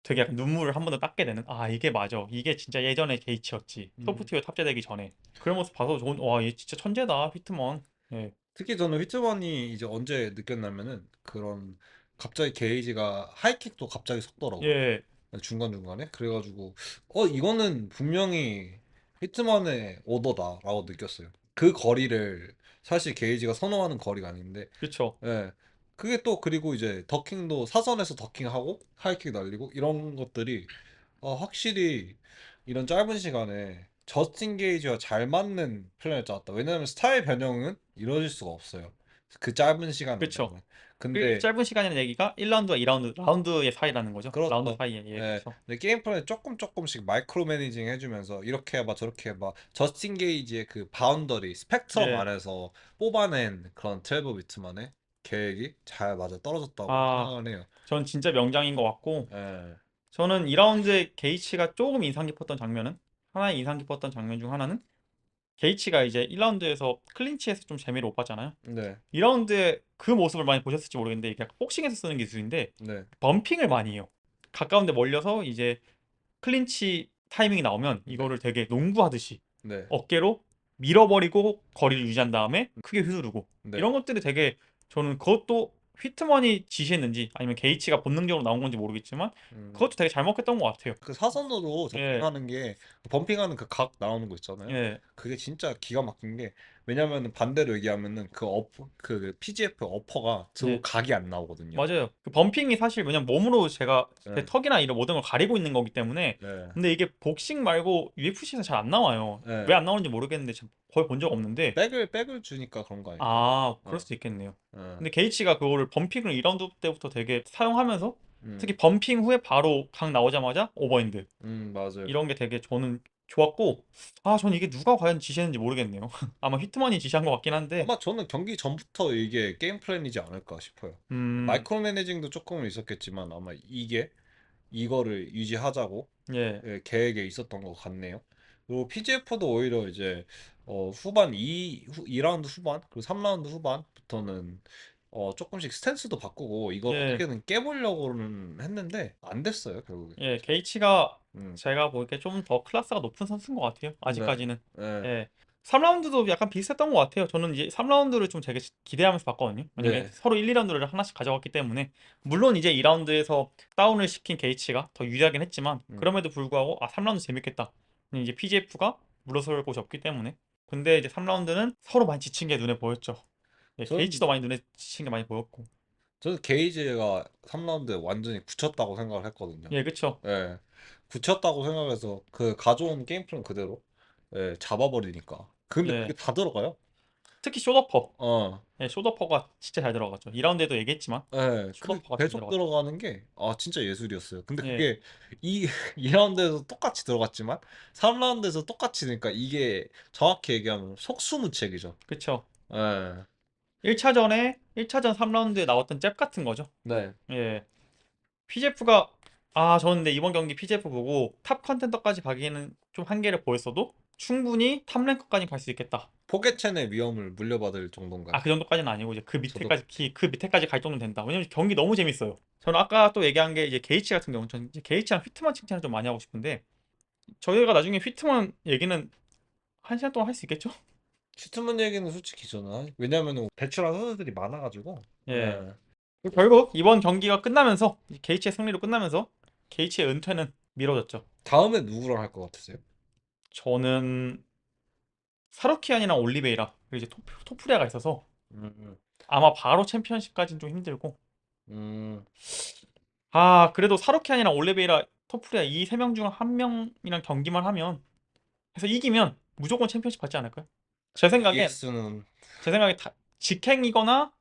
되게 약간 눈물을 한 번 더 닦게 되는 이게 맞아. 이게 진짜 예전의 게이치였지. 음. 소프트웨어 탑재되기 전에. 그런 모습 봐서 얘 진짜 천재다. 휘트먼. 예. 특히 저는 휘트만이 이제 언제 느꼈냐면은 그런 갑자기 게이지가 하이킥도 갑자기 섞더라고요. 예. 중간중간에. 그래가지고 이거는 분명히 히트만의 오더다라고 느꼈어요. 그 거리를 사실 게이지가 선호하는 거리가 아닌데 그쵸. 예. 그게 또 그리고 이제 더킹도 사선에서 더킹하고 하이킥 날리고 이런 것들이 확실히 이런 짧은 시간에 저스틴 게이지와 잘 맞는 플랜을 짜왔다. 왜냐하면 스타일 변형은 이루어질 수가 없어요. 그 짧은 시간 그쵸. 안에는. 그 근데 짧은 시간이라는 얘기가 1라운드와 2라운드, 라운드의 사이라는 거죠. 라운드 그렇죠. 사이에. 예, 예. 그쵸. 근데 게임 플랜 조금씩 마이크로 매니징 해주면서 이렇게 해봐 저렇게 해봐 저스틴 게이지의 그 바운더리 스펙트럼 예. 안에서 뽑아낸 그런 트래버 위트만의 계획이 잘 맞아 떨어졌다고 아, 생각을 해요. 전 진짜 명장인 것 같고, 예. 저는 2라운드에 게이치가 조금 인상 깊었던 장면은, 하나의 인상 깊었던 장면 중 하나는, 게이치가 이제 1라운드에서 클린치에서 좀 재미를 못 봤잖아요. 네. 2라운드에 그 모습을 많이 보셨을지 모르겠는데, 이게 약간 복싱에서 쓰는 기술인데, 네. 범핑을 많이 해요. 가까운데 몰려서 이제 클린치 타이밍이 나오면 네. 이거를 되게 농구하듯이 네. 어깨로 밀어버리고 거리를 유지한 다음에 크게 휘두르고 네. 이런 것들이 되게 저는 그것도 휘트먼이 지시했는지 아니면 게이치가 본능적으로 나온 건지 모르겠지만 음. 그것도 되게 잘 먹혔던 것 같아요. 그 사선으로 예, 접근하는 게 범핑하는 그 각 나오는 거 있잖아요. 예, 그게 진짜 기가 막힌 게 왜냐면은 반대로 얘기하면은 그 PGF 어퍼가 들어올 예, 각이 안 나오거든요. 맞아요. 그 범핑이 사실 왜냐면 몸으로 제가 제 네. 턱이나 이런 모든 걸 가리고 있는 거기 때문에 네. 근데 이게 복싱 말고 UFC에서 잘 안 나와요. 왜 네. 안 나오는지 모르겠는데 제가 거의 본 적 없는데 백을 주니까 그런 거 아닐까요? 그럴 네. 수도 있겠네요. 네. 근데 게이치가 그거를 범핑을 2라운드 때부터 되게 사용하면서 음. 특히 범핑 후에 바로 각 나오자마자 오버핸드 맞아요. 이런 게 되게 저는 좋았고 저는 이게 누가 과연 지시했는지 모르겠네요. 아마 히트만이 지시한 것 같긴 한데 아마 저는 경기 전부터 이게 게임 플랜이지 않을까 싶어요. 음, 마이크로 매니징도 조금은 있었겠지만 아마 이거를 유지하자고 예, 계획에 있었던 것 같네요. 그리고 PGF도 오히려 이제 후반 2라운드 후반 그리고 3라운드 후반부터는 조금씩 스탠스도 바꾸고 이걸 예, 어떻게든 깨보려고는 했는데 안 됐어요 결국에. 예, 게이치가 음. 제가 보기에 좀 더 클래스가 높은 선수인 것 같아요. 네. 아직까지는. 네. 예. 3라운드도 약간 비슷했던 것 같아요. 저는 이제 3라운드를 좀 되게 기대하면서 봤거든요. 왜냐면 네. 서로 1, 2라운드를 하나씩 가져갔기 때문에 물론 이제 2라운드에서 다운을 시킨 게이치가 더 유리하긴 했지만 음. 그럼에도 불구하고 3라운드 재밌겠다. 이제 PGF가 물러설 곳이 없기 때문에 근데 이제 3라운드는 서로 많이 지친 게 눈에 보였죠. 예, 저는 게이치도 많이 눈에 지친 게 많이 보였고. 저는 게이지가 3라운드에 완전히 굳혔다고 생각을 했거든요. 예, 그쵸. 예. 굳혔다고 생각해서 그 가져온 게임 플랜 그대로 잡아버리니까. 근데 그게 예. 다 들어가요. 특히 숏어퍼. 어. 예, 숏어퍼가 진짜 잘 들어갔죠. 2라운드에도 얘기했지만 예. 그 숏어퍼가 잘 계속 들어갔죠. 들어가는 게 진짜 예술이었어요. 근데 예, 그게 이 2라운드에서 똑같이 들어갔지만 3라운드에서 똑같이 되니까 이게 정확히 얘기하면 속수무책이죠. 그쵸. 예. 1차전 3라운드에 나왔던 잽 같은 거죠. 네. 예. PGF가 저는 근데 이번 경기 PGF 보고 탑 컨텐더까지 가기에는 좀 한계를 보였어도 충분히 탑랭크까지 갈 수 있겠다. 포개첸의 위험을 물려받을 정도인가요? 아, 그 정도까지는 아니고 이제 저도 그 밑에까지 갈 정도는 된다. 왜냐면 경기 너무 재밌어요. 저는 아까 또 얘기한 게 이제 게이치 같은 경우, 저는 이제 게이치랑 휘트만 칭찬을 좀 많이 하고 싶은데 저희가 나중에 휘트만 얘기는 한 시간 동안 할 수 있겠죠? 슈트만 얘기는 솔직히 저는 왜냐면은 배출한 선수들이 많아가지고. 예. 예. 결국 이번 경기가 끝나면서 게이츠의 승리로 끝나면서 게이츠의 은퇴는 미뤄졌죠. 다음에 누구랑 할 것 같으세요? 저는 사루키안이랑 올리베이라 그리고 이제 토프리아가 있어서 음, 아마 바로 챔피언십까지는 좀 힘들고 음, 아 그래도 사루키안이랑 올리베이라 토프리아 이 세 명 중 한 명이랑 경기만 하면 해서 이기면 무조건 챔피언십 받지 않을까요? 제 생각엔 EX는 제 생각에 직행이거나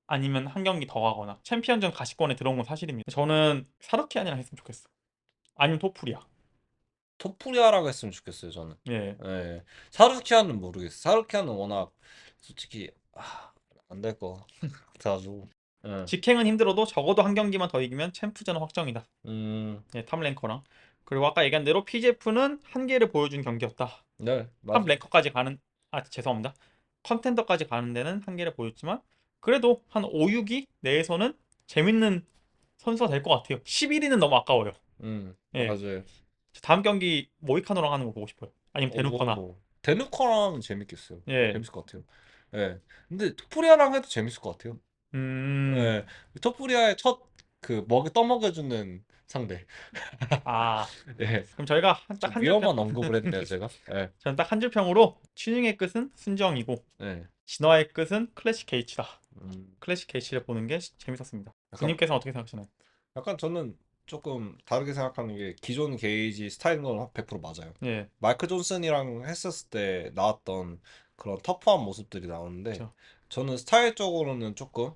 아니면 한 경기 더 하거나 챔피언전 가시권에 들어온 건 사실입니다. 저는 사루키안이랑 했으면 좋겠어. 아니면 토프리아. 토프리아라고 했으면 좋겠어요, 저는. 예. 예. 사루키아는 모르겠어요. 사루키아는 워낙 솔직히 안 될 거 같아가지고. 예. 직행은 힘들어도 적어도 한 경기만 더 이기면 챔프전은 확정이다. 음, 예, 탑 랭커랑. 그리고 아까 얘기한 대로 PGF는 한계를 보여준 경기였다. 네, 탑 맞아. 랭커까지 가는 죄송합니다. 컨텐더까지 가는 데는 한계를 보였지만 그래도 한 5, 6위 내에서는 재밌는 선수가 될 것 같아요. 11위는 너무 아까워요. 예. 맞아요. 다음 경기 모이카노랑 하는 거 보고 싶어요. 아니면 데누커나. 데누커랑 재밌겠어요. 예. 재밌을 것 같아요. 예. 근데 토프리아랑 해도 재밌을 것 같아요. 음. 예. 토프리아의 첫 먹이 떠먹여주는 상대. 아. 예. 그럼 저희가 좀 딱 한 줄 평. 위험한 언급을 했네요, 제가. 예. 저는 딱 한 줄 평으로 튜닝의 끝은 순정이고 예. 진화의 끝은 클래식 게이츠다. 음, 클래식 게이츠를 보는 게 재밌었습니다. 약간 군님께서는 어떻게 생각하시나요? 약간 저는 조금 다르게 생각하는 게 기존 게이지 스타일인 건 100% 맞아요. 예, 마이클 존슨이랑 했었을 때 나왔던 그런 터프한 모습들이 나오는데 그렇죠. 저는 스타일적으로는 조금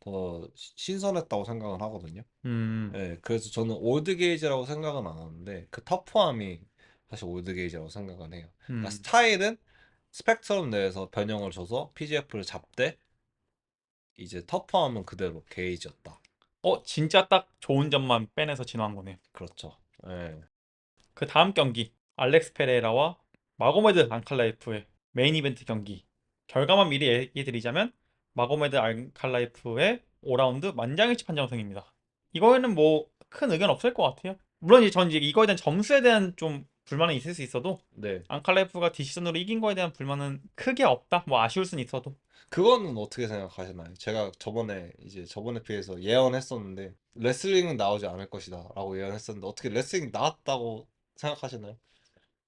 더 신선했다고 생각을 하거든요. 음, 예, 그래서 저는 올드 게이지라고 생각은 안 하는데 그 터프함이 사실 올드 게이지라고 생각은 해요. 그러니까 음. 스타일은 스펙트럼 내에서 변형을 줘서 PGF를 잡되 이제 터프함은 그대로 게이지였다. 진짜 딱 좋은 점만 빼내서 진화한 거네요. 그렇죠. 예. 그 다음 경기 알렉스 페레이라와 마고메드 안칼라이프의 메인 이벤트 경기. 결과만 미리 얘기 드리자면 마고메드 안칼라이프의 5라운드 만장일치 판정승입니다. 이거에는 뭐 큰 의견 없을 것 같아요. 물론 이제 전 이제 이거에 대한 점수에 대한 좀 불만은 있을 수 있어도 네. 안칼라이프가 디시전으로 이긴 거에 대한 불만은 크게 없다. 뭐 아쉬울 수는 있어도. 그거는 어떻게 생각하시나요? 제가 저번에 비해서 예언했었는데 레슬링은 나오지 않을 것이다라고 예언했었는데 어떻게 레슬링 나왔다고 생각하시나요?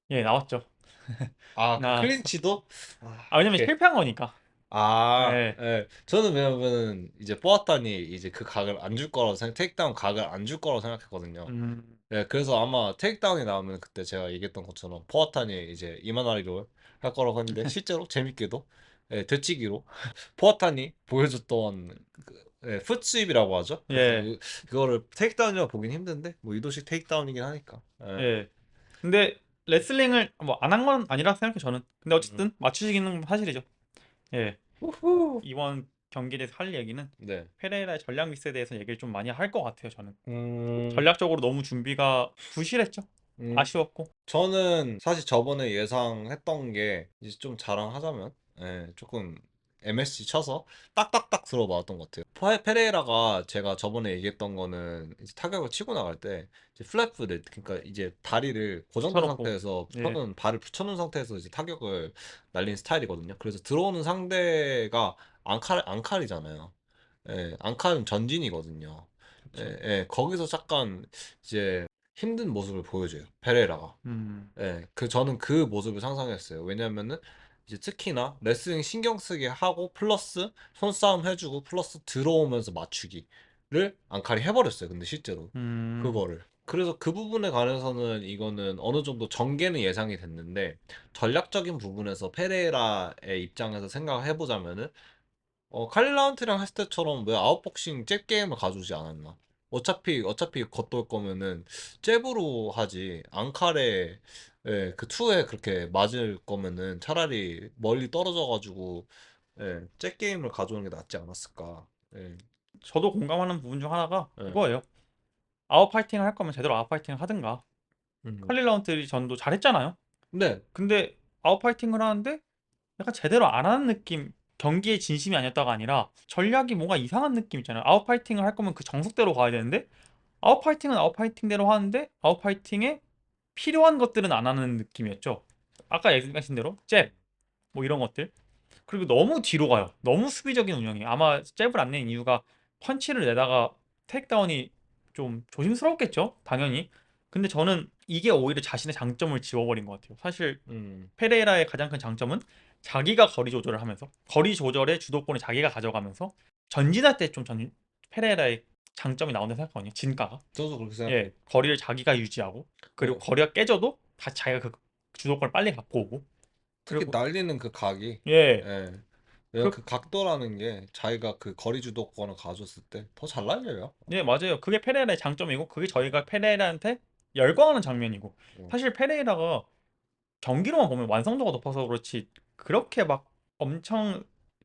예, 나왔죠. 그 나 클린치도 왜냐면 오케이. 실패한 거니까. 예. 예. 저는 왜냐면은 이제 뽀아탄이 이제 그 각을 안 줄 거라고 테이크다운 각을 안 줄 거라고 생각했거든요. 음, 예, 그래서 아마 테이크다운이 나오면 그때 제가 얘기했던 것처럼 포아탄이 이제 이마나리로 할 거라고 했는데 실제로 재밌게도 되치기로 포아탄이 보여줬던 풋스윕이라고 하죠. 그래서 예. 그거를 테이크다운이라고 보긴 힘든데 뭐 유도식 테이크다운이긴 하니까. 예. 예. 근데 레슬링을 뭐 안 한 건 아니라 생각해 저는. 근데 음. 어쨌든 맞추시기는 사실이죠. 예. 우후. 이번 경기에 대해서 할 얘기는 네. 페레이라의 전략 미스에 대해서 얘기를 좀 많이 할 것 같아요, 저는. 음, 전략적으로 너무 준비가 부실했죠. 음, 아쉬웠고. 저는 사실 저번에 예상했던 게 이제 좀 자랑하자면 조금 MSG 쳐서 딱딱딱 들어맞았던 것 같아요. 페레이라가 제가 저번에 얘기했던 거는 이제 타격을 치고 나갈 때 이제 플랫풋을 그러니까 이제 다리를 고정된 붙여놓고. 상태에서 예. 발을 붙여놓은 상태에서 이제 타격을 날린 스타일이거든요. 그래서 들어오는 상대가 앙칼이잖아요. 앙칼은 전진이거든요. 그렇죠. 거기서 잠깐 이제 힘든 모습을 보여줘요. 페레이라가. 음. 저는 그 모습을 상상했어요. 왜냐면은 이제 특히나 레슬링 신경 쓰게 하고 플러스 손싸움 해주고 플러스 들어오면서 맞추기를 앙칼이 해버렸어요. 근데 실제로 음. 그거를. 그래서 그 부분에 관해서는 이거는 어느 정도 전개는 예상이 됐는데 전략적인 부분에서 페레이라의 입장에서 생각을 해보자면은 칼리라운트랑 했을 때처럼 왜 아웃복싱 잽 게임을 가져오지 않았나? 어차피 겉돌 거면은 잽으로 하지. 앙칼에 그 투에 그렇게 맞을 거면은 차라리 멀리 떨어져가지고 잽 게임을 가져오는 게 낫지 않았을까? 예, 저도 공감하는 부분 중 하나가 예. 그거예요. 아웃 파이팅을 할 거면 제대로 아웃 파이팅을 하든가. 음, 칼릴 라운트리 전도 잘했잖아요. 네. 근데 아웃파이팅을 하는데 약간 제대로 안 하는 느낌. 경기에 진심이 아니었다가 아니라 전략이 뭔가 이상한 느낌 있잖아요. 아웃파이팅을 할 거면 그 정석대로 가야 되는데 아웃파이팅은 아웃파이팅대로 하는데 아웃파이팅에 필요한 것들은 안 하는 느낌이었죠. 아까 얘기하신 대로 잽, 뭐 이런 것들. 그리고 너무 뒤로 가요. 너무 수비적인 운영이에요. 아마 잽을 안 낸 이유가 펀치를 내다가 테이크다운이 좀 조심스럽겠죠? 당연히. 근데 저는 이게 오히려 자신의 장점을 지워버린 것 같아요. 사실 음. 페레이라의 가장 큰 장점은 자기가 거리 조절을 하면서 거리 조절의 주도권을 자기가 가져가면서 전진할 때 좀 페레이라의 장점이 나온다고 생각하거든요. 진가가. 저도 그렇게 생각해요. 예, 거리를 자기가 유지하고 그리고 네. 거리가 깨져도 다시 자기가 그 주도권을 빨리 갖고 오고 특히 그리고 날리는 그 각이, 예, 예. 내가 그 그 각도라는 게 자기가 그 거리 주도권을 가졌을 때 더 잘 날려요. 예, 맞아요. 그게 페레이라의 장점이고 그게 저희가 페레이라한테 열광하는 장면이고 어. 사실 페레이라가 경기로만 보면 완성도가 높아서 그렇지 그렇게 막 엄청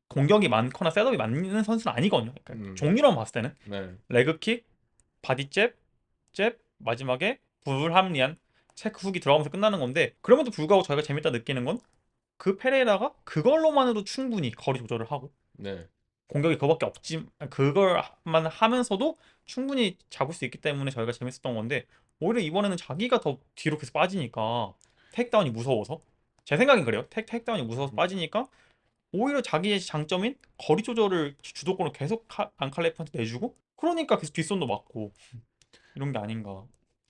공격이 많거나 셋업이 많은 선수는 아니거든요. 그러니까 음. 종류로만 봤을 때는 네. 레그킥, 바디잽, 잽, 마지막에 불합리한 체크 훅이 들어가면서 끝나는 건데 그럼에도 불구하고 저희가 재밌다 느끼는 건 그 페레이라가 그걸로만으로 충분히 거리 조절을 하고 네. 공격이 그거밖에 없지 그걸만 하면서도 충분히 잡을 수 있기 때문에 저희가 재밌었던 건데 오히려 이번에는 자기가 더 뒤로 계속 빠지니까 테이크다운이 무서워서 제 생각엔 그래요. 테이크다운이 무서워서 음. 빠지니까 오히려 자기의 장점인 거리 조절을 주도권을 계속 안칼레프한테 내주고 그러니까 계속 뒷손도 맞고 이런 게 아닌가.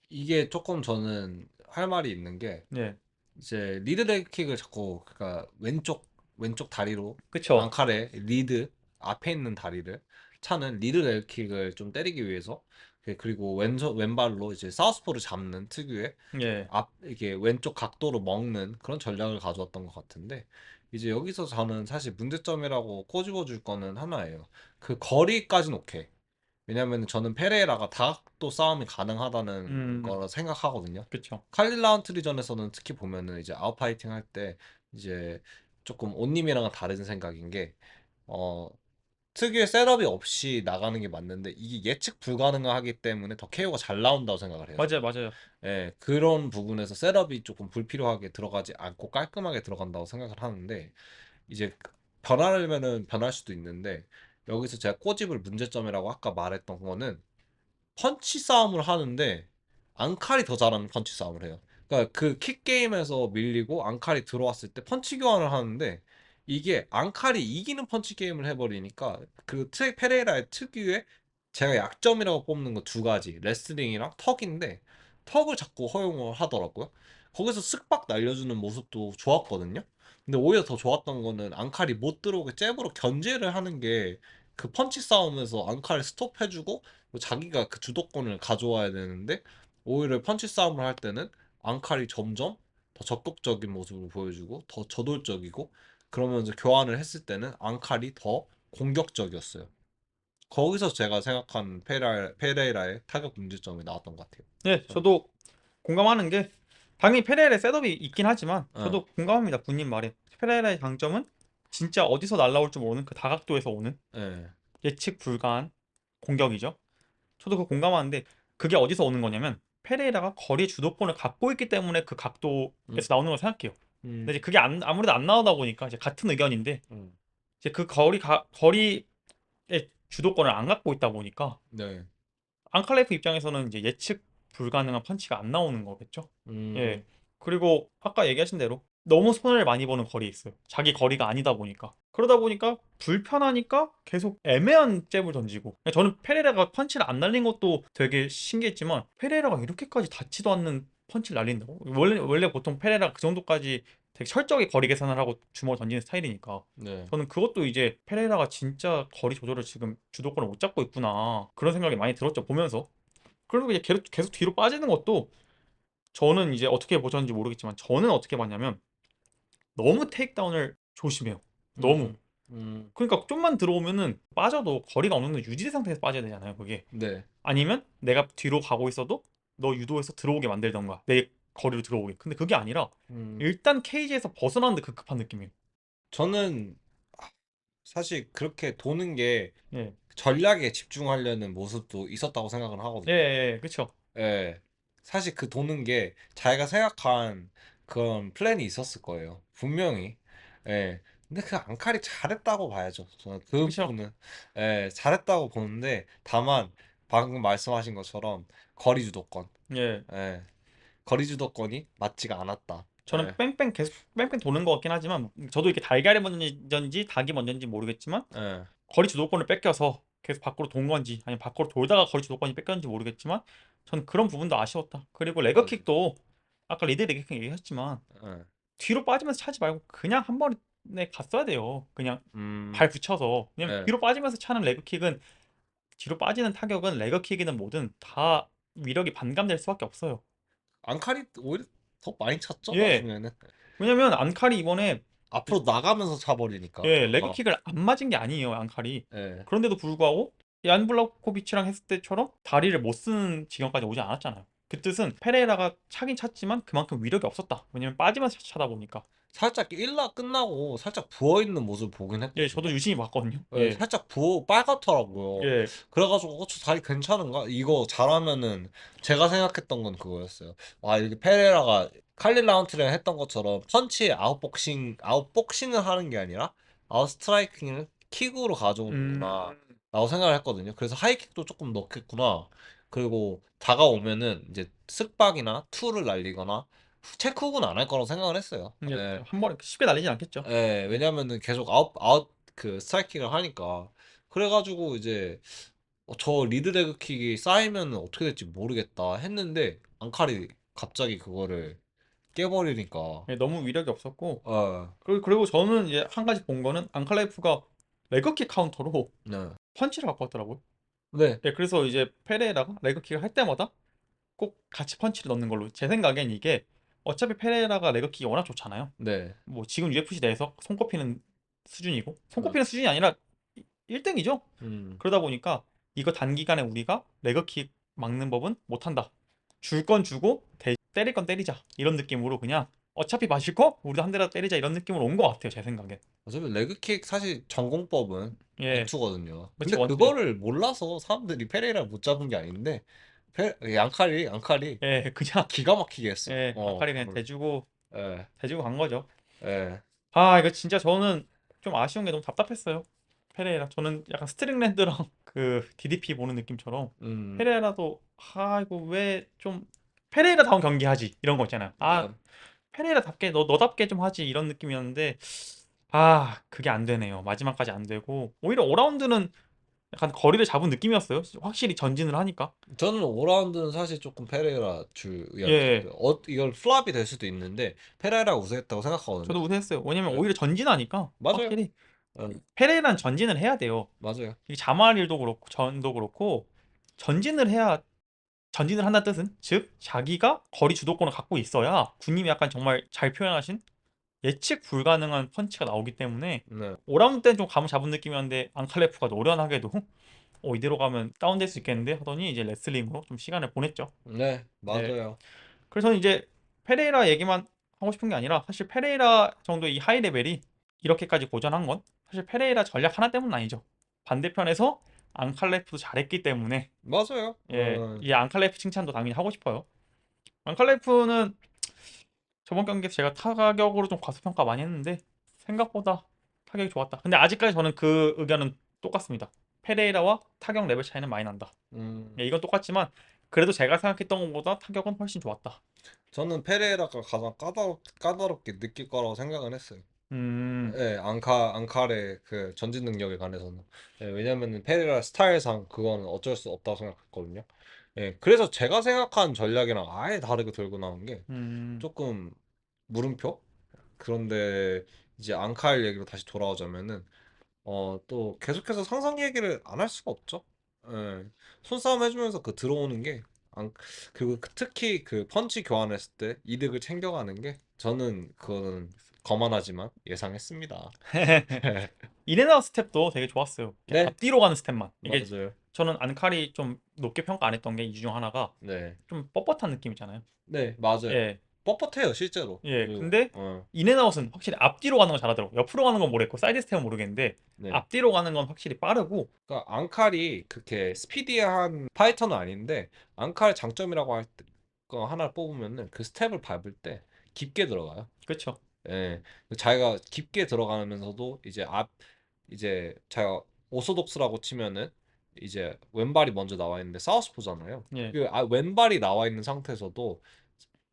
이게 조금 저는 할 말이 있는 게, 네, 이제 리드 레그킥을 자꾸, 그러니까 왼쪽 다리로 그쵸. 앙칼의 리드 앞에 있는 다리를 차는 리드 레그킥을 좀 때리기 위해서, 그리고 왼발로 이제 사우스포를 잡는 특유의 예, 이게 왼쪽 각도로 먹는 그런 전략을 가져왔던 것 같은데, 이제 여기서 저는 사실 문제점이라고 꼬집어 줄 거는 하나예요. 그 거리까지는 오케이. 왜냐면 저는 페레이라가 다각도 싸움이 가능하다는 음, 거라 생각하거든요. 그쵸. 칼릴 라운트리전에서는 특히 보면은 이제 아웃파이팅 할 때 이제 조금 온님이랑은 다른 생각인 게, 어 특유의 셋업이 없이 나가는 게 맞는데 이게 예측 불가능하기 때문에 더 KO가 잘 나온다고 생각을 해요, 저는. 맞아요, 맞아요. 예, 그런 부분에서 셋업이 조금 불필요하게 들어가지 않고 깔끔하게 들어간다고 생각을 하는데, 이제 변하려면은 변할 수도 있는데, 여기서 제가 꼬집을 문제점이라고 아까 말했던 거는 펀치 싸움을 하는데 앙칼이 더 잘하는 펀치 싸움을 해요. 그러니까 그 킥 게임에서 밀리고 앙칼이 들어왔을 때 펀치 교환을 하는데, 이게 앙칼이 이기는 펀치 게임을 해버리니까 그 페레이라의 특유의 제가 약점이라고 꼽는 거 두 가지, 레슬링이랑 턱인데, 턱을 자꾸 허용을 하더라고요. 거기서 쓱박 날려주는 모습도 좋았거든요. 근데 오히려 더 좋았던 거는 앙칼이 못 들어오게 잽으로 견제를 하는 게, 그 펀치 싸움에서 앙칼을 스톱해주고 자기가 그 주도권을 가져와야 되는데, 오히려 펀치 싸움을 할 때는 앙칼이 점점 더 적극적인 모습을 보여주고 더 저돌적이고, 그러면서 교환을 했을 때는 앙칼이 더 공격적이었어요. 거기서 제가 생각한 페레이라의 타격 문제점이 나왔던 것 같아요. 네, 저는. 저도 공감하는 게 당연히 페레일의 셋업이 있긴 하지만 어, 저도 공감합니다. 군님 말에 페레일의 장점은 진짜 어디서 날라올지 모르는 그 다각도에서 오는 예, 예측 불가한 공격이죠. 저도 그 공감하는데 그게 어디서 오는 거냐면 페레이라가 거리 주도권을 갖고 있기 때문에 그 음, 각도에서 나오는 걸 생각해요. 음, 근데 이제 그게 아무래도 안 나오다 보니까 이제 같은 의견인데 음, 이제 그 거리의 주도권을 안 갖고 있다 보니까 네, 앙칼레이프 입장에서는 이제 예측 불가능한 펀치가 안 나오는 거겠죠. 예. 음, 그리고 아까 얘기하신 대로 너무 손해를 많이 보는 거리에 있어요. 자기 거리가 아니다 보니까. 그러다 보니까 불편하니까 계속 애매한 잽을 던지고. 저는 페레라가 펀치를 안 날린 것도 되게 신기했지만 페레라가 이렇게까지 닿지도 않는 펀치를 날린다고? 원래 보통 페레라 그 정도까지 되게 철저하게 거리 계산을 하고 주먹을 던지는 스타일이니까. 네, 저는 그것도 이제 페레라가 진짜 거리 조절을 지금 주도권을 못 잡고 있구나. 그런 생각이 많이 들었죠, 보면서. 그리고 이제 계속 뒤로 빠지는 것도 저는 이제 어떻게 보셨는지 모르겠지만 저는 어떻게 봤냐면 너무 테이크다운을 조심해요. 너무. 음, 음, 그러니까 좀만 들어오면은 빠져도 거리가 어느 정도 유지된 상태에서 빠져야 되잖아요, 그게. 네, 아니면 내가 뒤로 가고 있어도 너 유도해서 들어오게 만들던가. 내 거리로 들어오게. 근데 그게 아니라 음. 일단 케이지에서 벗어나는데 급급한 느낌이에요. 저는 사실 그렇게 도는 게 예. 전략에 집중하려는 모습도 있었다고 생각을 예, 하거든요. 예, 예. 그쵸. 예. 사실 그 도는 게 자기가 생각한 그런 플랜이 있었을 거예요. 분명히. 예. 근데 그 앙칼이 잘했다고 봐야죠. 저는 그 그쵸? 부분은 예, 잘했다고 보는데 다만 방금 말씀하신 것처럼 거리 주도권. 예. 예. 거리 주도권이 맞지가 않았다. 저는 예. 뺑뺑 계속 뺑뺑 도는 것 같긴 하지만 저도 이렇게 달걀이 먼저인지 닭이 먼저인지 모르겠지만 예. 거리 주도권을 뺏겨서 계속 밖으로 돈 건지 아니면 밖으로 돌다가 거리 주도권이 뺏겼는지 모르겠지만 전 그런 부분도 아쉬웠다. 그리고 맞아요. 레그킥도 아까 리드 레그킥 얘기했지만 예. 뒤로 빠지면서 차지 말고 그냥 한 번에 갔어야 돼요. 그냥 음. 발 붙여서. 왜냐면 예. 뒤로 빠지면서 차는 레그킥은 뒤로 빠지는 타격은 레그킥이든 뭐든 다 위력이 반감될 수밖에 없어요. 앙칼이 오히려 더 많이 찼죠, 예. 나중에는. 왜냐면 안칼이 이번에 앞으로 나가면서 차버리니까. 예, 아. 레그킥을 안 맞은 게 아니에요, 안칼이. 예. 그런데도 불구하고 얀 블라코비치랑 했을 때처럼 다리를 못 쓰는 지경까지 오지 않았잖아요. 그 뜻은 페레이라가 차긴 찼지만 그만큼 위력이 없었다. 왜냐면 빠지면서 차다 보니까. 살짝 1라 끝나고 살짝 부어 있는 모습 보긴 예, 저도 했거든요. 유심히 봤거든요. 예, 예, 살짝 부어 빨갛더라고요. 예, 그래가지고 저 다리 괜찮은가? 이거 잘하면은 제가 생각했던 건 그거였어요. 와, 이게 페레라가 칼릴 라운트를 했던 것처럼 펀치에 아웃복싱을 하는 게 아니라 아웃 스트라이킹을 킥으로 음, 가져오는구나 라고 생각을 했거든요. 그래서 하이킥도 조금 넣겠구나. 그리고 다가오면은 이제 쓱박이나 투를 날리거나 체크훅은 안 할 거라고 생각을 했어요. 예, 예. 한 번에 쉽게 날리진 않겠죠. 예, 왜냐면은 계속 아웃 그 스트라이킹을 하니까. 그래가지고 이제 저 리드레그킥이 쌓이면 어떻게 될지 모르겠다 했는데 앙칼이 갑자기 그거를 깨버리니까. 예, 너무 위력이 없었고 어, 그리고 저는 이제 한 가지 본 거는 앙칼라이프가 레그킥 카운터로 네, 펀치를 갖고 왔더라고요. 네, 예, 그래서 이제 페레이라가 레그킥을 할 때마다 꼭 같이 펀치를 넣는 걸로 제 생각엔 이게 어차피 페레이라가 레그킥이 워낙 좋잖아요. 네, 뭐 지금 UFC 내에서 손꼽히는 수준이고 어, 손꼽히는 수준이 아니라 1등이죠. 음, 그러다 보니까 이거 단기간에 우리가 레그킥 막는 법은 못한다. 줄 건 주고 때릴 건 때리자 이런 느낌으로 그냥 어차피 마실 거 우리도 한 대라도 때리자 이런 느낌으로 온 것 같아요 제 생각엔. 어차피 레그킥 사실 전공법은 예, 원투거든요. 그치 근데 원투죠. 그거를 몰라서 사람들이 페레이라를 못 잡은 게 아닌데 앙칼이 예, 그냥 기가 막히게 했어요. 예, 아카리 그냥 그걸. 예, 대주고 간 거죠. 예, 아 이거 진짜 저는 좀 아쉬운 게 너무 답답했어요. 페레이라 저는 약간 스트링랜드랑 그 DDP 보는 느낌처럼 음, 페레이라도 아 이거 왜 좀 페레이라다운 경기 하지 이런 거 있잖아요. 아 네. 페레이라답게 너답게 좀 하지 이런 느낌이었는데 아 그게 안 되네요. 마지막까지 안 되고 오히려 5라운드는 약간 거리를 잡은 느낌이었어요. 확실히 전진을 하니까. 저는 5라운드는 사실 조금 페레이라 줄 의향이 예, 있어요. 이걸 플랍이 될 수도 있는데 페레이라가 우세했다고 생각하거든요. 저도 우세했어요. 왜냐면 네. 오히려 전진하니까 맞아요. 확실히 네, 페레이라는 전진을 해야 돼요. 맞아요. 이게 자말일도 그렇고 전도 그렇고 전진을 해야 전진을 한다는 뜻은 즉 자기가 거리 주도권을 갖고 있어야 군님이 약간 정말 잘 표현하신 예측 불가능한 펀치가 나오기 때문에 네, 5라운드 때는 좀 감을 잡은 느낌이었는데 앙칼레프가 노련하게도 이대로 가면 다운될 수 있겠는데 하더니 이제 레슬링으로 좀 시간을 보냈죠. 네, 예. 맞아요. 그래서 이제 페레이라 얘기만 하고 싶은 게 아니라 사실 페레이라 정도의 이 하이 레벨이 이렇게까지 고전한 건 사실 페레이라 전략 하나 때문은 아니죠. 반대편에서 앙칼레프도 잘했기 때문에 맞아요. 예, 이 앙칼레프 칭찬도 당연히 하고 싶어요. 앙칼레프는 저번 경기에서 제가 타격으로 좀 과소평가 많이 했는데 생각보다 타격이 좋았다. 근데 아직까지 저는 그 의견은 똑같습니다. 페레이라와 타격 레벨 차이는 많이 난다. 음, 예, 이건 똑같지만 그래도 제가 생각했던 것보다 타격은 훨씬 좋았다. 저는 페레이라가 가장 까다롭게 느낄 거라고 생각은 했어요. 음, 예, 앙칼의 그 전진 능력에 관해서는. 예, 왜냐면은 페레이라 스타일상 그거는 어쩔 수 없다고 생각했거든요. 예, 그래서 제가 생각한 전략이랑 아예 다르게 들고 나온 게 음, 조금 물음표? 그런데 이제 앙칼 얘기로 다시 돌아오자면은 또 계속해서 상상 얘기를 안 할 수가 없죠. 예. 손싸움 해주면서 그 들어오는 게 그리고 특히 그 펀치 교환했을 때 이득을 챙겨가는 게 저는 그거는 거만하지만 예상했습니다. 인앤아웃 스텝도 되게 좋았어요. 이렇게 네, 앞뒤로 가는 스텝만. 이게 맞아요. 저는 안칼이 좀 높게 평가 안 했던 게 이 중 하나가 네, 좀 뻣뻣한 느낌이잖아요. 네, 맞아요. 예, 뻣뻣해요, 실제로. 예. 그리고 근데 어, 인앤아웃은 확실히 앞뒤로 가는 거 잘하더라고. 옆으로 가는 건 모르겠고 사이드 스텝은 모르겠는데 네. 앞뒤로 가는 건 확실히 빠르고 그러니까 앙칼이 그렇게 스피디한 파이터는 아닌데 앙칼의 장점이라고 할 거 하나 뽑으면은 그 스텝을 밟을 때 깊게 들어가요. 그쵸. 예. 자기가 깊게 들어가면서도 이제 자기가 오소독스라고 치면은 이제 왼발이 먼저 나와 있는데 사우스포잖아요. 예. 그 왼발이 나와 있는 상태에서도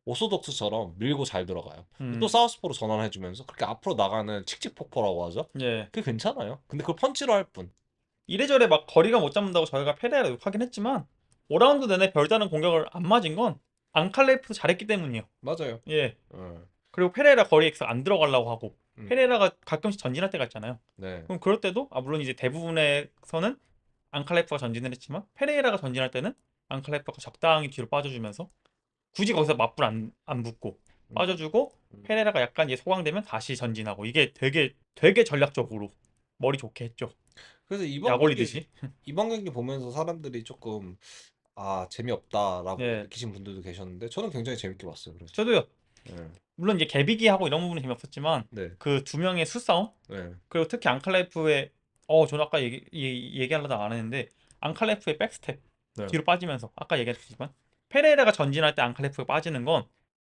오소독스처럼 밀고 잘 들어가요. 또 음. 사우스포로 전환해주면서 그렇게 앞으로 나가는 칙칙폭포라고 하죠. 예. 그게 괜찮아요. 근데 그걸 펀치로 할 뿐. 이래저래 막 거리가 못 잡는다고 저희가 페레이라 욕하긴 했지만 5라운드 내내 별다른 공격을 안 맞은 건 앙칼레이프도 잘했기 때문이에요. 맞아요. 예. 어. 그리고 페레이라 거리에 안 들어가려고 하고 음. 페레이라가 가끔씩 전진할 때가 있잖아요. 네. 그럼 그럴 때도 물론 이제 대부분에서는 앙칼레이프가 전진을 했지만 페레이라가 전진할 때는 앙칼레이프가 적당히 뒤로 빠져주면서 굳이 거기서 맞불 안 붙고 음. 빠져주고 음. 페레이라가 약간 이제 소강되면 다시 전진하고 이게 되게 전략적으로 머리 좋게 했죠. 그래서 약 올리듯이. 이번 경기 보면서 사람들이 조금 재미없다라고 예. 느끼신 분들도 계셨는데 저는 굉장히 재밌게 봤어요. 그래서. 저도요. 네. 물론 이제 개비기하고 이런 부분은 재미없었지만 네. 그 두 명의 수싸움 네. 그리고 특히 앙칼라이프의 저는 아까 얘기하려다 안 했는데 앙칼라이프의 백스텝 네. 뒤로 빠지면서 아까 얘기했지만 페레이라가 전진할 때 앙칼라이프가 빠지는 건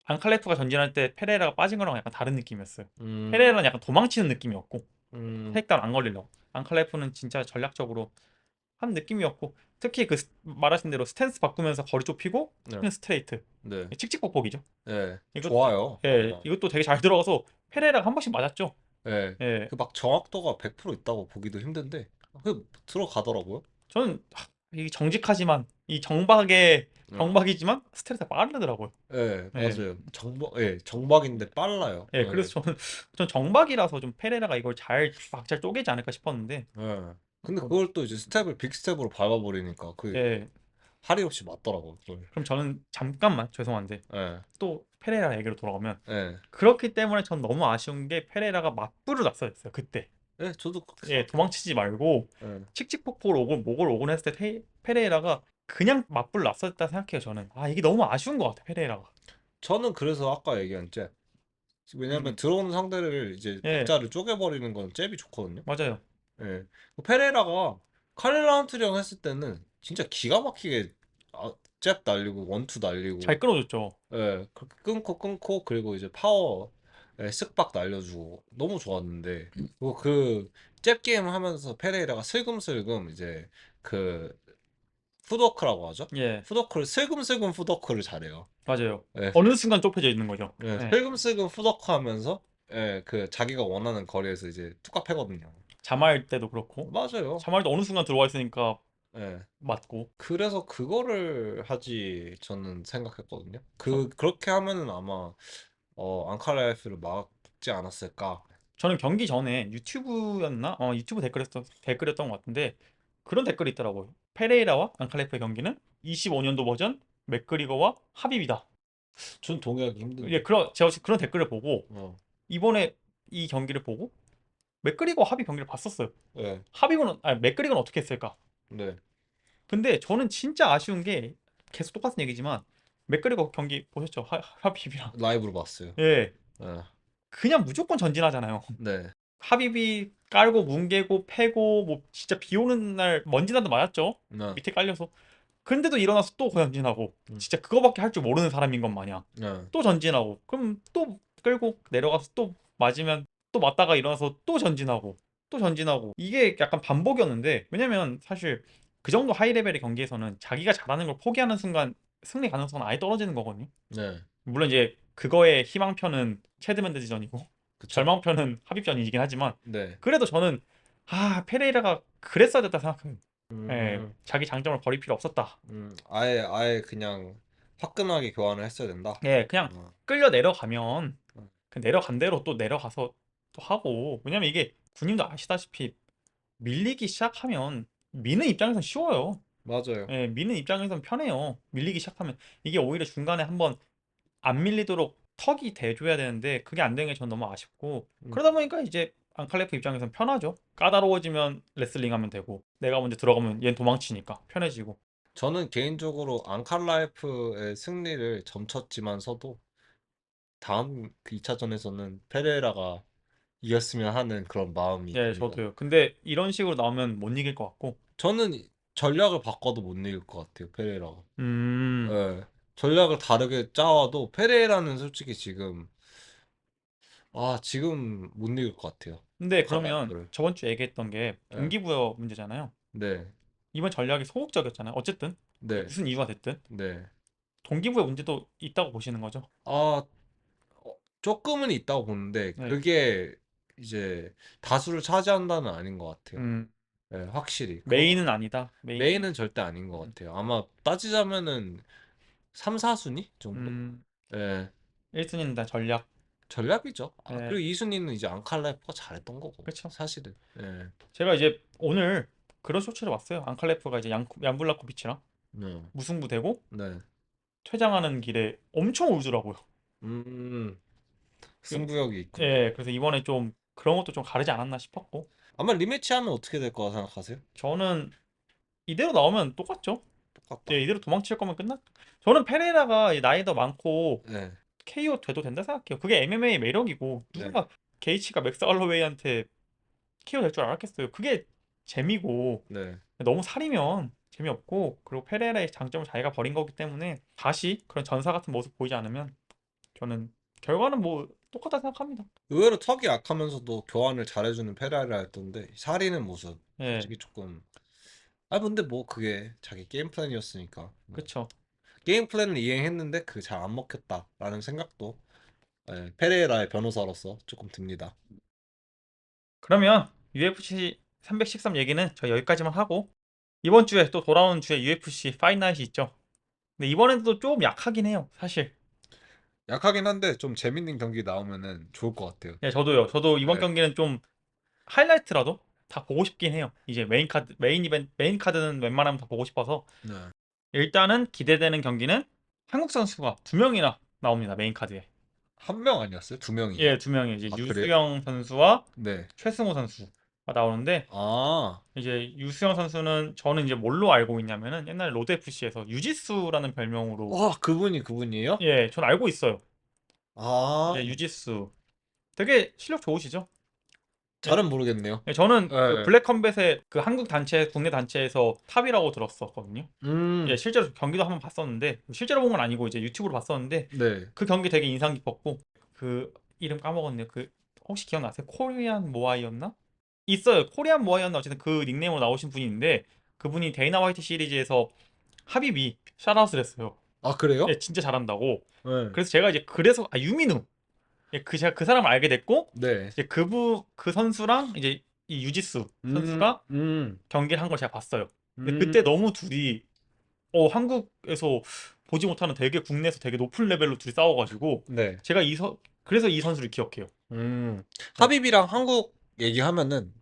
앙칼라이프가 전진할 때 페레이라가 빠진 거랑 약간 다른 느낌이었어요. 음. 페레이라는 약간 도망치는 느낌이었고 음. 테이크다운 안 걸리려고 앙칼라이프는 진짜 전략적으로 한 느낌이었고 특히 그 말하신 대로 스탠스 바꾸면서 거리 좁히고 네. 그냥 스트레이트 네. 칙칙폭폭이죠. 네. 이것도 좋아요. 이것도 되게 잘 들어가서 페레이라가 한 번씩 맞았죠. 네. 예. 그 막 정확도가 100% 있다고 보기도 힘든데 그 들어가더라고요. 저는 이 정직하지만 이 정박의 네. 정박이지만 스트레스가 빠르더라고요. 네, 예. 맞아요. 정박인데 빨라요. 예, 그래서 전 정박이라서 좀 페레라가 이걸 잘 쪼개지 않을까 싶었는데 네. 근데 어, 그걸 또 이제 스텝을 빅스텝으로 밟아버리니까 그 예. 할이 없이 맞더라고요. 그걸. 그럼 저는 잠깐만 죄송한데 네. 또 페레라 얘기로 돌아가면 네. 그렇기 때문에 전 너무 아쉬운 게 페레라가 맞불을 놨어야 했어요. 그때. 네, 저도 그렇게 예, 생각해요. 도망치지 말고 네. 칙칙폭폭을 오고 목을 오곤 했을 때 페레라가 그냥 맞불 놨었다 생각해요. 저는 이게 너무 아쉬운 것 같아 페레라가. 저는 그래서 아까 얘기한 잽. 왜냐면 음, 들어오는 상대를 이제 예, 박자를 쪼개버리는 건 잽이 좋거든요. 맞아요. 예. 페레라가 카렐라 한투령 했을 때는 진짜 기가 막히게 잽 날리고 원투 날리고 잘 끊어줬죠. 예. 그렇게 끊고 그리고 이제 파워 쓱박 날려주고 너무 좋았는데 그리고 잽 게임 하면서 페레이라가 슬금슬금 이제 그 푸드워크라고 하죠. 예, 푸드워크를 슬금슬금 푸드워크를 잘해요. 맞아요. 예. 어느 순간 좁혀져 있는 거죠. 예, 슬금슬금 푸드워크 하면서 그 자기가 원하는 거리에서 이제 툭갑 패거든요. 자마일 때도 그렇고 맞아요. 자마일도 어느 순간 들어와 있으니까 예. 맞고. 그래서 그거를 하지 저는 생각했거든요. 저, 그렇게 하면은 아마 앙칼라이프를 막지 않았을까. 저는 경기 전에 유튜브였나? 유튜브 댓글이었던 것 같은데 그런 댓글이 있더라고요. 페레이라와 안칼레프의 경기는 25년도 버전 맥그리거와 합입이다. 전 동의하기 예, 힘든데. 제가 그런 댓글을 보고 어. 이번에 이 경기를 보고 맥그리거 합의 경기를 봤었어요. 네. 맥그리거는 어떻게 했을까? 네. 근데 저는 진짜 아쉬운 게 계속 똑같은 얘기지만 맥그리거 경기 보셨죠? 합의랑. 라이브로 봤어요. 예, 네. 그냥 무조건 전진하잖아요. 네. 합의비 깔고 뭉개고 패고 뭐 진짜 비 오는 날 먼지 나도 맞았죠. 네. 밑에 깔려서. 근데도 일어나서 또 전진하고 음. 진짜 그거밖에 할 줄 모르는 사람인 것 마냥 네. 또 전진하고 그럼 또 끌고 내려가서 또 맞으면 또 맞다가 일어나서 또 전진하고 또 전진하고 이게 약간 반복이었는데 왜냐면 사실 그 정도 하이 레벨의 경기에서는 자기가 잘하는 걸 포기하는 순간 승리 가능성은 아예 떨어지는 거거든요. 네. 물론 이제 그거의 희망편은 체드맨드지전이고 그쵸? 절망편은 합입전이긴 하지만 네. 그래도 저는 페레이라가 그랬어야 됐다 생각해요. 예, 음. 자기 장점을 버릴 필요 없었다. 아예 그냥 화끈하게 교환을 했어야 된다. 예, 그냥 어. 끌려 내려가면 어. 그 내려간 대로 또 내려가서 또 하고 왜냐면 이게 군님도 아시다시피 밀리기 시작하면 미는 입장에선 쉬워요. 맞아요. 예, 미는 입장에선 편해요. 밀리기 시작하면 이게 오히려 중간에 한번 안 밀리도록 턱이 돼줘야 되는데 그게 안 되는 게 전 너무 아쉽고 음. 그러다 보니까 이제 앙칼레프 입장에선 편하죠. 까다로워지면 레슬링 하면 되고 내가 먼저 들어가면 얘는 도망치니까 편해지고. 저는 개인적으로 앙칼라이프의 승리를 점쳤지만서도 다음 그 2차전에서는 페레라가 이겼으면 하는 그런 마음이 예, 듭니다. 저도요. 근데 이런 식으로 나오면 못 이길 것 같고. 저는 전략을 바꿔도 못 이길 것 같아요, 페레라가. 음, 예. 전략을 다르게 짜와도 페레라는 솔직히 지금 아, 지금 못 이길 것 같아요. 근데 그러면 카라프를. 저번 주에 얘기했던 게 네. 동기부여 문제잖아요. 네. 이번 전략이 소극적이었잖아요. 어쨌든 네. 무슨 이유가 됐든 네. 동기부여 문제도 있다고 보시는 거죠. 아, 조금은 있다고 보는데 네. 그게 이제 다수를 차지한다는 아닌 것 같아요. 음, 네, 확실히. 메인은 아니다. 메인. 메인은 절대 아닌 것 같아요. 아마 따지자면은 3, 4순위 정도? 음, 예. 1순위는 다 전략. 전략이죠. 아, 예, 그리고 2순위는 이제 앙칼라이프가 잘했던 거고. 그렇죠. 사실은. 예. 제가 이제 오늘 그런 쇼츠를 봤어요. 안칼레프가 이제 얀블라코비치랑 네. 무승부 되고 네. 퇴장하는 길에 엄청 울더라고요. 음. 그- 승부욕이 있군요. 예, 그래서 이번에 좀 그런 것도 좀 가르지 않았나 싶었고 아마 리매치 하면 어떻게 될 거라 생각하세요? 저는 이대로 나오면 똑같죠. 예, 똑같다. 이대로 도망칠 거면 끝났. 저는 페레라가 나이 더 많고 네. KO 돼도 된다 생각해요. 그게 MMA 매력이고 네. 누가 게이치가 맥스 할로웨이한테 KO 될 줄 알았겠어요. 그게 재미고 네. 너무 살이면 재미없고 그리고 페레라의 장점을 자기가 버린 거기 때문에 다시 그런 전사 같은 모습 보이지 않으면 저는 결과는 뭐 똑같다 생각합니다. 의외로 턱이 약하면서도 교환을 잘해주는 페라리였던데 살이는 모습 예, 솔직히 조금 아 근데 뭐 그게 자기 게임 플랜이었으니까 뭐 그쵸. 게임 플랜을 이행했는데 그게 잘 안 먹혔다라는 생각도 페레이라의 변호사로서 조금 듭니다. 그러면 UFC 313 얘기는 저희 여기까지만 하고 이번 주에 또 돌아오는 주에 UFC 파이나잇이 있죠. 근데 이번에도 좀 약하긴 해요, 사실. 약하긴 한데 좀 재밌는 경기 나오면은 좋을 것 같아요. 예, 저도요. 저도 이번 네. 경기는 좀 하이라이트라도 다 보고 싶긴 해요. 이제 메인 카드는 웬만하면 다 보고 싶어서 네. 일단은 기대되는 경기는 한국 선수가 두 명이나 나옵니다. 메인 카드에. 한 명 아니었어요? 두 명이요? 예, 두 명이 이제 아 그래요? 유수영 선수와 네. 최승호 선수가 나오는데 아, 이제 유수영 선수는 저는 이제 뭘로 알고 있냐면은 옛날에 로드 FC에서 유지수라는 별명으로 와 그분이에요? 예, 전 알고 있어요. 아, 예, 유지수. 되게 실력 좋으시죠? 예, 잘은 모르겠네요. 예, 저는 그 네. 블랙컴뱃의 그 한국 단체, 국내 단체에서 탑이라고 들었었거든요. 예, 음, 실제로 경기도 한번 봤었는데 실제로 본 건 아니고 이제 유튜브로 봤었는데 네. 그 경기 되게 인상 깊었고 그 이름 까먹었네요. 그 혹시 기억나세요? 코리안 모아이였나? 있어요. 코리안 모아이였나 어쨌든 그 닉네임으로 나오신 분이 있는데 그분이 데이나 화이트 시리즈에서 하비비 샷아웃을 했어요. 아 그래요? 예, 진짜 잘한다고. 네. 그래서 제가 이제 그래서 유민우 예, 제가 그 사람을 알게 됐고 네. 이제 그 선수랑 이제 이 유지수 음, 선수가 음, 경기를 한 걸 제가 봤어요. 근데 음, 그때 너무 둘이 한국에서 보지 못하는 되게 국내에서 되게 높은 레벨로 둘이 싸워가지고 네. 제가 그래서 이 선수를 기억해요. 음. 네. 하비비랑 한국 얘기하면은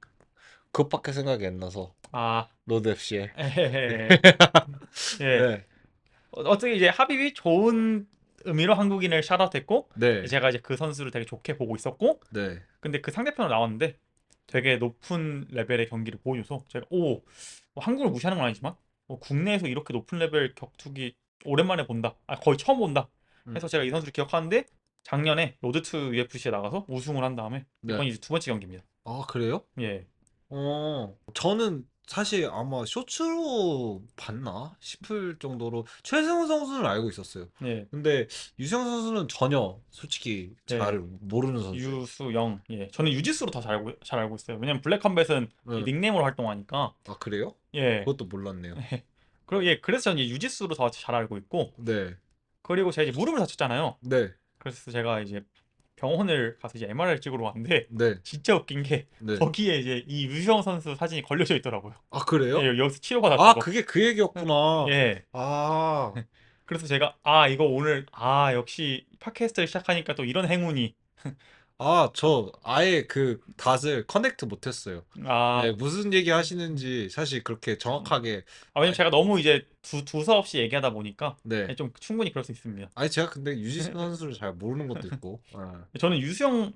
그것밖에 생각이 안 나서 아, 로드 FC에. 에헤헤. 예. 네. 어떻게 이제 합의비 좋은 의미로 한국인을 샷아웃했고 네. 제가 이제 그 선수를 되게 좋게 보고 있었고 네. 근데 그 상대편으로 나왔는데 되게 높은 레벨의 경기를 보여줘서 제가 뭐 한국을 무시하는 건 아니지만 국내에서 이렇게 높은 레벨 격투기 오랜만에 본다. 아, 거의 처음 본다. 음. 해서 제가 이 선수를 기억하는데 작년에 로드 투 UFC에 나가서 우승을 한 다음에 네. 이번이 이제 두 번째 경기입니다. 아, 그래요? 예. 저는 사실 아마 쇼츠로 봤나 싶을 정도로 최승우 선수는 알고 있었어요. 예. 근데 유승현 선수는 전혀 솔직히 잘 네. 모르는 선수예요. 유수영. 예. 저는 유지수로 더 잘 알고 있어요. 왜냐면 블랙 컴뱃은 이 네. 닉네임으로 활동하니까. 아, 그래요? 예. 그것도 몰랐네요. 그리고 예, 그래서 저는 이제 유지수로 더 잘 알고 있고 네. 그리고 제가 이제 무릎을 다쳤잖아요. 네. 그래서 제가 이제 병원을 가서 이제 MRI를 찍으러 왔는데 네. 진짜 웃긴 게 네. 거기에 이제 이 유수영 선수 사진이 걸려져 있더라고요. 아, 예, 그래요? 여기서 아, 치료받았다고. 그게 그 얘기였구나. 예. 아. 그래서 제가 이거 오늘 역시 팟캐스트를 시작하니까 또 이런 행운이 아, 저 아예 그 닷을 커넥트 못했어요. 네, 아, 무슨 얘기 하시는지 사실 그렇게 정확하게 왜냐면 제가 너무 이제 두서없이 얘기하다 보니까 네. 좀 충분히 그럴 수 있습니다. 아니 제가 근데 유지수 선수를 잘 모르는 것도 있고. 아. 저는 유수영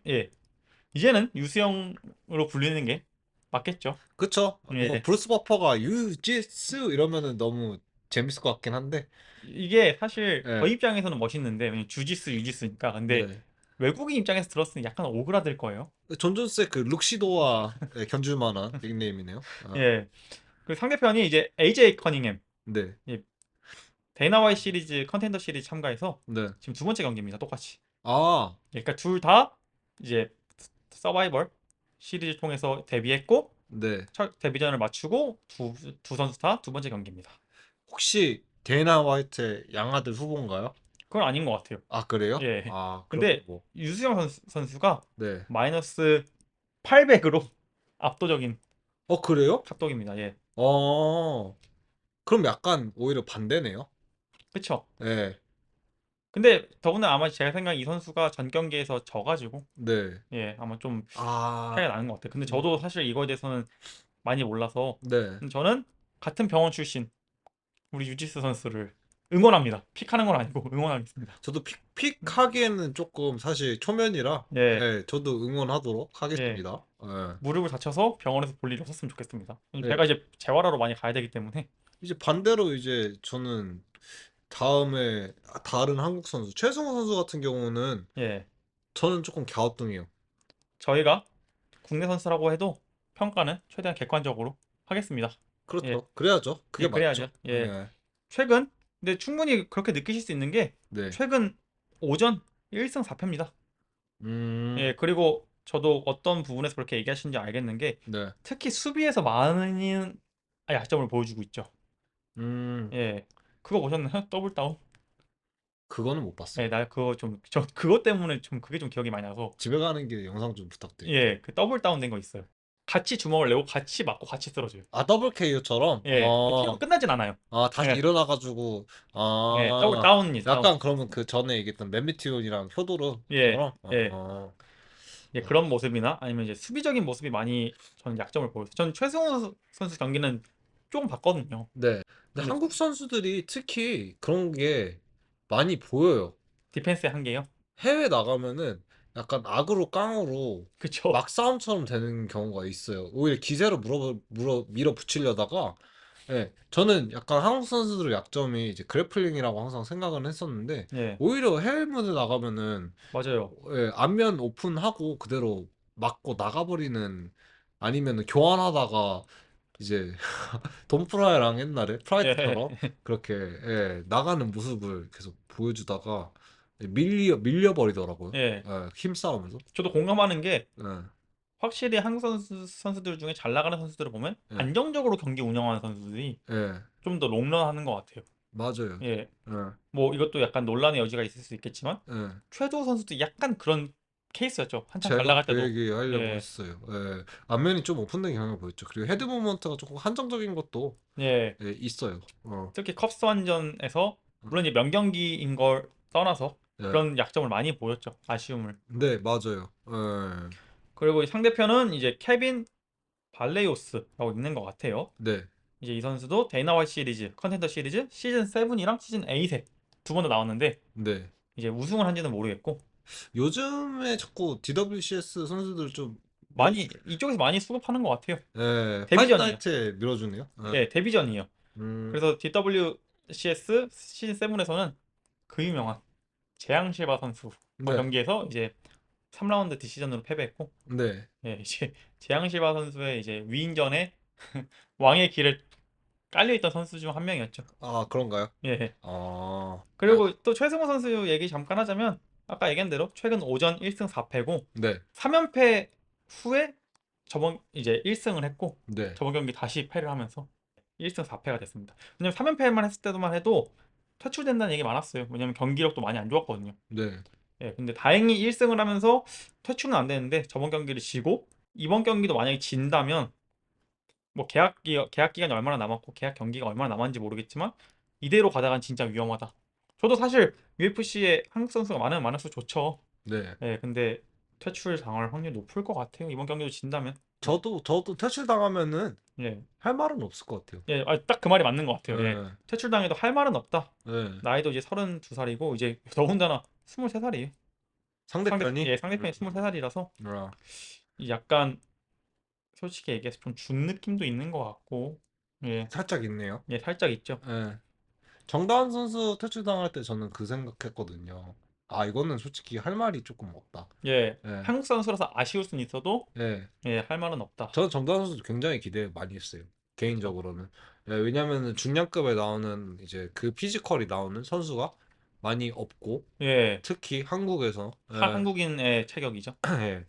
이제는 유수영으로 불리는 게 맞겠죠. 그쵸? 뭐 예. 브루스 버퍼가 유지수 이러면은 너무 재밌을 것 같긴 한데. 이게 사실 저 네. 입장에서는 멋있는데 왜냐면 주짓수 유짓수니까 근데 네. 외국인 입장에서 들었으니 약간 오그라들 거예요. 존 존스의 그 룩시도와 견줄 만한 닉네임이네요. 아. 예. 그 상대편이 이제 AJ 커닝햄. 네. 예. 데이나 화이트 시리즈 컨텐더 시리즈 참가해서 네. 지금 두 번째 경기입니다. 똑같이. 아, 그러니까 둘 다 이제 서바이벌 시리즈 통해서 데뷔했고 네. 첫 데뷔전을 마치고 두 선수 다 두 번째 경기입니다. 혹시 데이나 화이트의 양아들 후보인가요? 그건 아닌 것 같아요. 아, 그래요? 예. 아, 그럼 근데 뭐. 유수영 선수가 네. 마이너스 800으로 압도적인 그래요? 각독입니다. 예. 어, 그럼 약간 오히려 반대네요. 그쵸? 네. 근데 더구나 아마 제가 생각에 이 선수가 전 경기에서 져가지고 네. 예 아마 좀 아, 차이가 나는 것 같아요. 근데 음, 저도 사실 이거에 대해서는 많이 몰라서 네. 저는 같은 병원 출신 우리 유지스 선수를 응원합니다. 픽하는 건 아니고 응원하겠습니다. 저도 픽하기에는 조금 사실 초면이라, 예, 예, 저도 응원하도록 예. 하겠습니다. 예. 무릎을 다쳐서 병원에서 볼 일이 없었으면 좋겠습니다. 네. 제가 이제 재활하러 많이 가야 되기 때문에 이제 반대로 이제 저는 다음에 다른 한국 선수, 최승호 선수 같은 경우는 예 저는 조금 갸우뚱해요. 저희가 국내 선수라고 해도 평가는 최대한 객관적으로 하겠습니다. 예, 그렇죠. 그래야죠. 그게 예 맞죠. 그래야죠. 예. 예. 최근 근데 충분히 그렇게 느끼실 수 있는 게 네. 최근 오전 1승 4패입니다. 음, 예, 그리고 저도 어떤 부분에서 그렇게 얘기하시는지 알겠는 게 네. 특히 수비에서 많은 약점을 보여주고 있죠. 음, 예, 그거 보셨나요? 더블 다운? 그거는 못 봤어요. 예, 나 그거 좀 저 그것 때문에 좀 그게 좀 기억이 많이 나서 집에 가는 길에 영상 좀 부탁드릴게요. 예, 그 더블 다운 된 거 있어요. 같이 주먹을 내고 같이 맞고 같이 쓰러져요. 아, 더블 KO처럼? 예, 그 피가 끝나진 않아요. 다시 예, 일어나가지고, 예, 더블 다운이죠. 다운. 약간 그러면 그 전에 얘기했던 맨비티온이랑 예, 효도르처럼? 예. 예, 그런 모습이나 아니면 이제 수비적인 모습이 많이 저는 약점을 보여요. 저는 최승호 선수 경기는 조금 봤거든요. 네. 근데 근데 한국 선수들이 특히 그런 게 많이 보여요. 디펜스의 한계요. 해외 나가면은 약간 악으로 깡으로 그쵸? 막 싸움처럼 되는 경우가 있어요. 오히려 기세로 밀어붙이려다가, 예, 저는 약간 한국 선수들의 약점이 이제 그래플링이라고 항상 생각을 했었는데, 예, 오히려 해외 무대 나가면은, 맞아요. 예, 안면 오픈하고 그대로 맞고 나가버리는, 아니면은 교환하다가 이제 돈 프라이랑 옛날에 예, 프라이트처럼 그렇게, 예, 나가는 모습을 계속 보여주다가 밀려버리더라고요. 예. 예, 힘싸움에서. 저도 공감하는 게 예, 확실히 한국 선수들 중에 잘 나가는 선수들을 보면 예, 안정적으로 경기 운영하는 선수들이 예, 좀 더 롱런하는 것 같아요. 맞아요. 예, 예, 뭐 이것도 약간 논란의 여지가 있을 수 있겠지만 예. 최도 선수도 약간 그런 케이스였죠. 한참 잘 제가 나갈 그 때도. 얘기 하려고 예, 했어요. 예, 앞면이 좀 오픈된 경향을 보였죠. 그리고 헤드 모먼트가 조금 한정적인 것도, 예. 예, 있어요. 특히 컵스 완전에서 물론 이제 명경기인 걸 떠나서 예. 그런 약점을 많이 보였죠. 아쉬움을. 네, 맞아요. 예, 그리고 이 상대편은 이제 케빈 발레요스라고 있는 것 같아요. 네, 이제 이 선수도 데이나 화이트 시리즈, 컨텐더 시리즈 시즌 7이랑 시즌 8에 두 번 다 나왔는데 네. 이제 우승을 한지는 모르겠고 요즘에 자꾸 DWCS 선수들 좀 많이 이쪽에서 많이 수급하는 것 같아요. 예, 데뷔전이에요. 파이트나이트에 밀어주네요. 예. 예, 데뷔전이에요. 음, 그래서 DWCS 시즌 7에서는 그 유명한 재앙 실바 선수와 네, 경기에서 이제 3라운드 디시전으로 패배했고 네. 예, 이제 재앙 실바 선수의 이제 위인전에 왕의 길을 깔려있던 선수 중 한 명이었죠. 아, 그런가요? 예. 아, 그리고 또 최승호 선수 얘기 잠깐 하자면 아까 얘기한 대로 최근 오전 1승 4패고 네, 3연패 후에 저번 이제 1승을 했고 네, 저번 경기 다시 패를 하면서 1승 4패가 됐습니다. 왜냐면 3연패만 했을 때도만 해도 퇴출된다는 얘기 많았어요. 왜냐면 경기력도 많이 안 좋았거든요. 네. 예, 근데 다행히 1승을 하면서 퇴출은 안 되는데 저번 경기를 지고 이번 경기도 만약에 진다면 뭐 계약 기간이 얼마나 남았고 계약 경기가 얼마나 남았는지 모르겠지만 이대로 가다간 진짜 위험하다. 저도 사실 UFC에 한국 선수가 많으면 많을수록 좋죠. 네. 예, 근데 퇴출 당할 확률이 높을 것 같아요. 이번 경기도 진다면. 저도 퇴출 당하면은 예, 할 말은 없을 것 같아요. 예, 딱 그 말이 맞는 것 같아요. 예, 예, 퇴출 당해도 할 말은 없다. 예. 나이도 이제 32살이고 이제 더군다나 23살이에요. 상대편이? 상대편이 23살이라서 아, 약간 솔직히 얘기해서 좀 준 느낌도 있는 것 같고 예, 살짝 있네요. 예, 살짝 있죠. 예. 정다은 선수 퇴출 당할 때 저는 그 생각했거든요. 아, 이거는 솔직히 할 말이 조금 없다. 예, 예, 한국 선수라서 아쉬울 수는 있어도 예. 예, 할 말은 없다. 저는 정다은 선수 굉장히 기대 많이 했어요. 그쵸. 개인적으로는. 예, 왜냐면은 중량급에 나오는 이제 그 피지컬이 나오는 선수가 많이 없고 예. 특히 한국에서 한국인의 체격이죠. 예.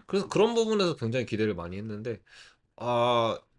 그래서 그런 부분에서 굉장히 기대를 많이 했는데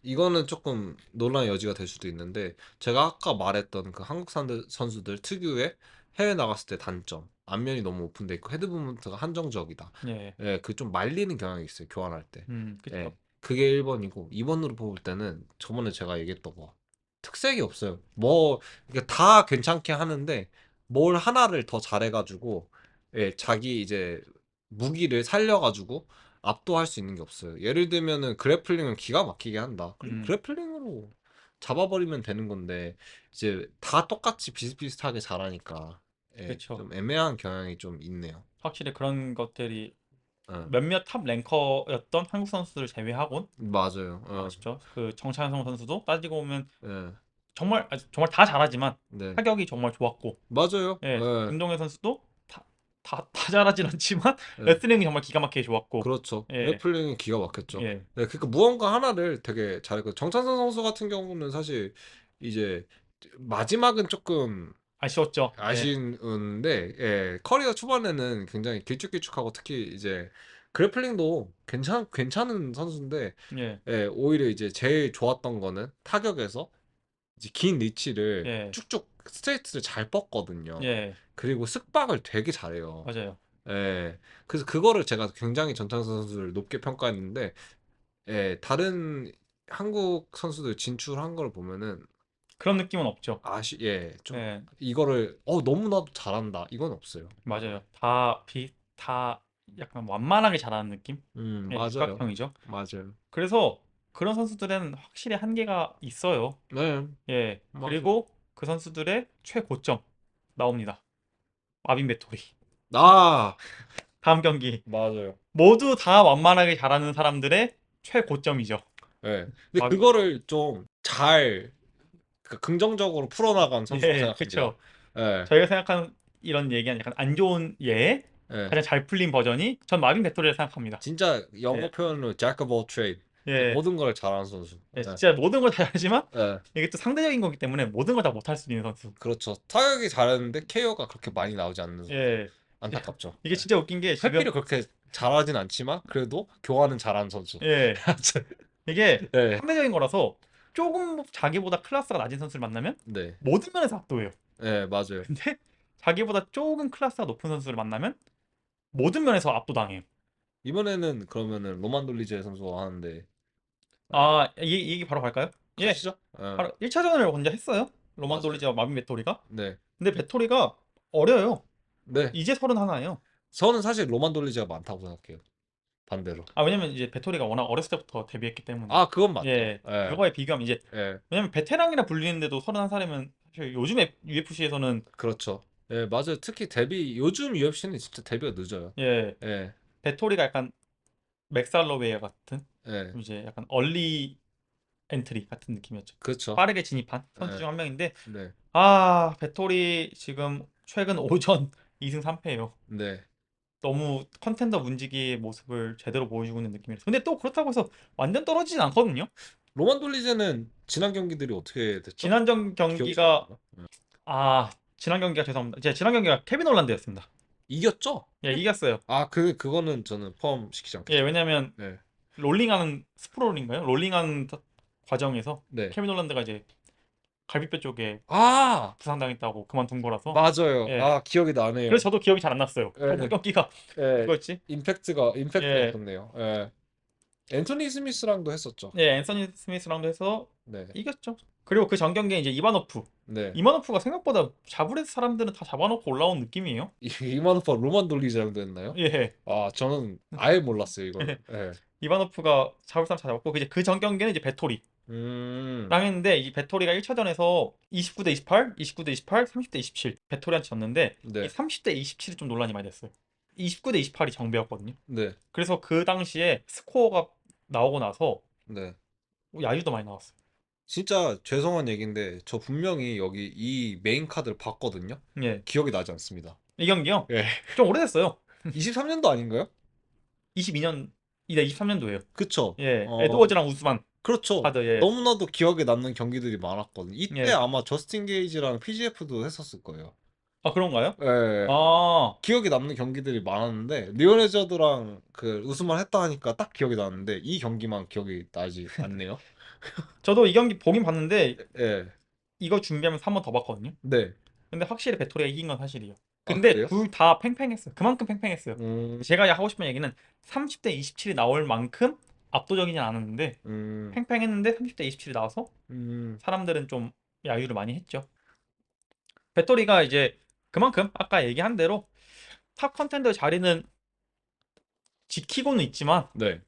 이거는 조금 논란의 여지가 될 수도 있는데 제가 아까 말했던 그 한국 선수들 특유의 해외 나갔을 때 단점 앞면이 너무 오픈돼 있고 헤드 무브먼트가 한정적이다. 예. 예, 그 좀 말리는 경향이 있어요 교환할 때. 그쵸. 예, 그게 1번이고 2번으로 볼 때는 저번에 제가 얘기했던 거 특색이 없어요. 뭐 이게 다 괜찮게 하는데 뭘 하나를 더 잘해가지고 예, 자기 이제 무기를 살려가지고 압도할 수 있는 게 없어요. 예를 들면은 그래플링은 기가 막히게 한다. 그럼 음, 그래플링으로 잡아버리면 되는 건데 이제 다 똑같이 비슷비슷하게 잘하니까 예, 그쵸. 좀 애매한 경향이 좀 있네요. 확실히 그런 것들이 예, 몇몇 탑 랭커였던 한국 선수들을 제외하곤 맞아요. 아쉽죠. 그 정찬성 선수도 따지고 보면 예, 정말 다 잘하지만 네, 타격이 정말 좋았고, 맞아요. 예, 예, 김동현 선수도 다 잘하진 않지만 예. 레슬링이 정말 기가 막히게 좋았고, 그렇죠. 예, 래플링이 기가 막혔죠. 예, 네, 그러니까 무언가 하나를 되게 잘했고 정찬선 선수 같은 경우는 사실 이제 마지막은 조금 아쉬웠죠. 예, 아쉬운데 예, 커리어 초반에는 굉장히 길쭉길쭉하고 특히 이제 그래플링도 괜찮은 선수인데 예, 예, 오히려 이제 제일 좋았던 거는 타격에서 이제 긴 리치를 예, 쭉쭉 스트레이트를 잘 뻗거든요. 예, 그리고 쓱박을 되게 잘해요. 맞아요. 예. 그래서 그거를 제가 굉장히 전창선 선수를 높게 평가했는데 예, 다른 한국 선수들 진출한 걸 보면은 그런 느낌은 없죠. 좀 예, 이거를 너무나도 잘한다. 이건 없어요. 맞아요. 다 약간 완만하게 잘하는 느낌? 예, 맞아요. 육각형이죠. 맞아요. 그래서 그런 선수들은 확실히 한계가 있어요. 네, 예, 맞아요. 그리고 그 선수들의 최고점 나옵니다. 마빈 베토리. 아, 다음 경기. 맞아요. 모두 다 완만하게 잘하는 사람들의 최고점이죠. 예. 근데 마, 그거를 좀 잘 긍정적으로 풀어나간 선수로 예, 생각합니다. 그쵸. 예. 저희가 생각하는 이런 얘기한 약간 안 좋은 예의 예. 가장 잘 풀린 버전이 전 마빈 베토리를 생각합니다. 진짜 예, 영어 표현으로 Jack of all trade. 예, 모든 걸 잘하는 선수. 예, 예. 진짜 모든 걸 다 잘하지만 예. 이게 또 상대적인 거기 때문에 모든 걸 다 못할 수 있는 선수. 그렇죠. 타격이 잘하는데 KO가 그렇게 많이 나오지 않는 선수. 예, 안타깝죠. 이게 진짜 웃긴 게 지금 회피를 그렇게 잘하진 않지만 그래도 교환은 잘하는 선수. 예, 이게 네. 상대적인 거라서 조금 자기보다 클래스가 낮은 선수를 만나면 네. 모든 면에서 압도해요. 네, 맞아요. 근데 자기보다 조금 클래스가 높은 선수를 만나면 모든 면에서 압도당해요. 이번에는 그러면은 로만 돌리제 선수가 하는데 아, 이 얘기 바로 갈까요? 예, 가시죠? 바로 1차전을 먼저 했어요. 로만 맞아요. 돌리지와 마빈 베토리가. 네. 근데 베토리가 어려요. 네. 이제 31이에요. 저는 사실 로만 돌리제가 많다고 생각해요. 반대로. 아, 왜냐면 이제 베토리가 워낙 어렸을 때부터 데뷔했기 때문에. 그건 맞죠. 예, 예. 그거에 비교하면 이제 예. 왜냐면 베테랑이라 불리는데도 31살이면 사실 요즘 UFC에서는 그렇죠. 예, 맞아요. 특히 요즘 UFC는 진짜 데뷔가 늦어요. 예, 예. 베토리가 약간 맥살러웨어 같은 예. 좀 이제 약간 얼리 엔트리 같은 느낌이었죠. 그렇죠. 빠르게 진입한 선수 예. 중 한 명인데 네. 베토리 지금 최근 오전 2승 3패예요. 네. 너무 컨텐더 문지기의 모습을 제대로 보여주고 있는 느낌이라서. 근데 또 그렇다고 해서 완전 떨어지진 않거든요. 로만 돌리제는 지난 경기들이 어떻게 됐죠? 지난전 기억이 잘 안 경기가 나요. 예. 지난 경기가 죄송합니다. 지난 경기가 케빈 올란드였습니다. 이겼죠? 예, 이겼어요. 그거는 저는 포함시키지 예, 않겠습니다. 왜냐면 네. 롤링하는 스프롤인가요? 롤링하는 과정에서 네. 케빈 올란드가 이제 갈비뼈 쪽에 아, 부상당했다고 그만둔 거라서. 맞아요. 예. 기억이 나네요. 그래서 저도 기억이 잘 안 났어요. 그 예, 경기가 예, 그거였지? 임팩트가 예. 컸네요. 예. 앤토니 스미스랑도 했었죠. 예, 앤서니 스미스랑도 해서 네. 이겼죠. 그리고 그 전 경기에 이제 이바노프. 네. 이바노프가 생각보다 자브레스 사람들은 다 잡아놓고 올라온 느낌이에요. 이만호파 로만 돌리자랑도 했나요? 예. 저는 아예 몰랐어요, 이거를. 예. 이바노프가 잡을 사람 다 잡았고 이제 그 전 경기는 이제 베토리랑 음, 했는데 이 베토리가 1차전에서 29대 28, 29대 28, 30대 27 베토리한테 졌는데 이 네. 30대 27이 좀 논란이 많이 됐어요. 29대 28이 정배였거든요. 네. 그래서 그 당시에 스코어가 나오고 나서 네. 야유도 많이 나왔어요. 진짜 죄송한 얘기인데, 저 분명히 여기 이 메인 카드를 봤거든요? 예. 기억이 나지 않습니다. 이 경기요? 예. 좀 오래됐어요. 23년도 아닌가요? 22년, 이제 23년도예요. 그쵸? 예. 에드워즈랑 우스만 그렇죠. 카드, 예. 너무나도 기억에 남는 경기들이 많았거든요. 이때 예. 아마 저스틴 게이지랑 PGF도 했었을 거예요. 아, 그런가요? 예. 아, 기억에 남는 경기들이 많았는데 리오 해저드랑 그 우승만 했다 하니까 딱 기억이 나는데 이 경기만 기억이 나지 않네요. 저도 이 경기 보긴 봤는데 예. 이거 준비하면서 한 번 더 봤거든요. 네. 근데 확실히 배토리가 이긴 건 사실이에요. 아, 근데 그래요? 둘 다 팽팽했어요. 그만큼 팽팽했어요. 음. 제가 하고 싶은 얘기는 30대 27이 나올 만큼 압도적이진 않았는데 음. 팽팽했는데 30대 27이 나와서 음. 사람들은 좀 야유를 많이 했죠. 배터리가 이제 그만큼 아까 얘기한 대로 탑 컨텐더 자리는 지키고는 있지만 네.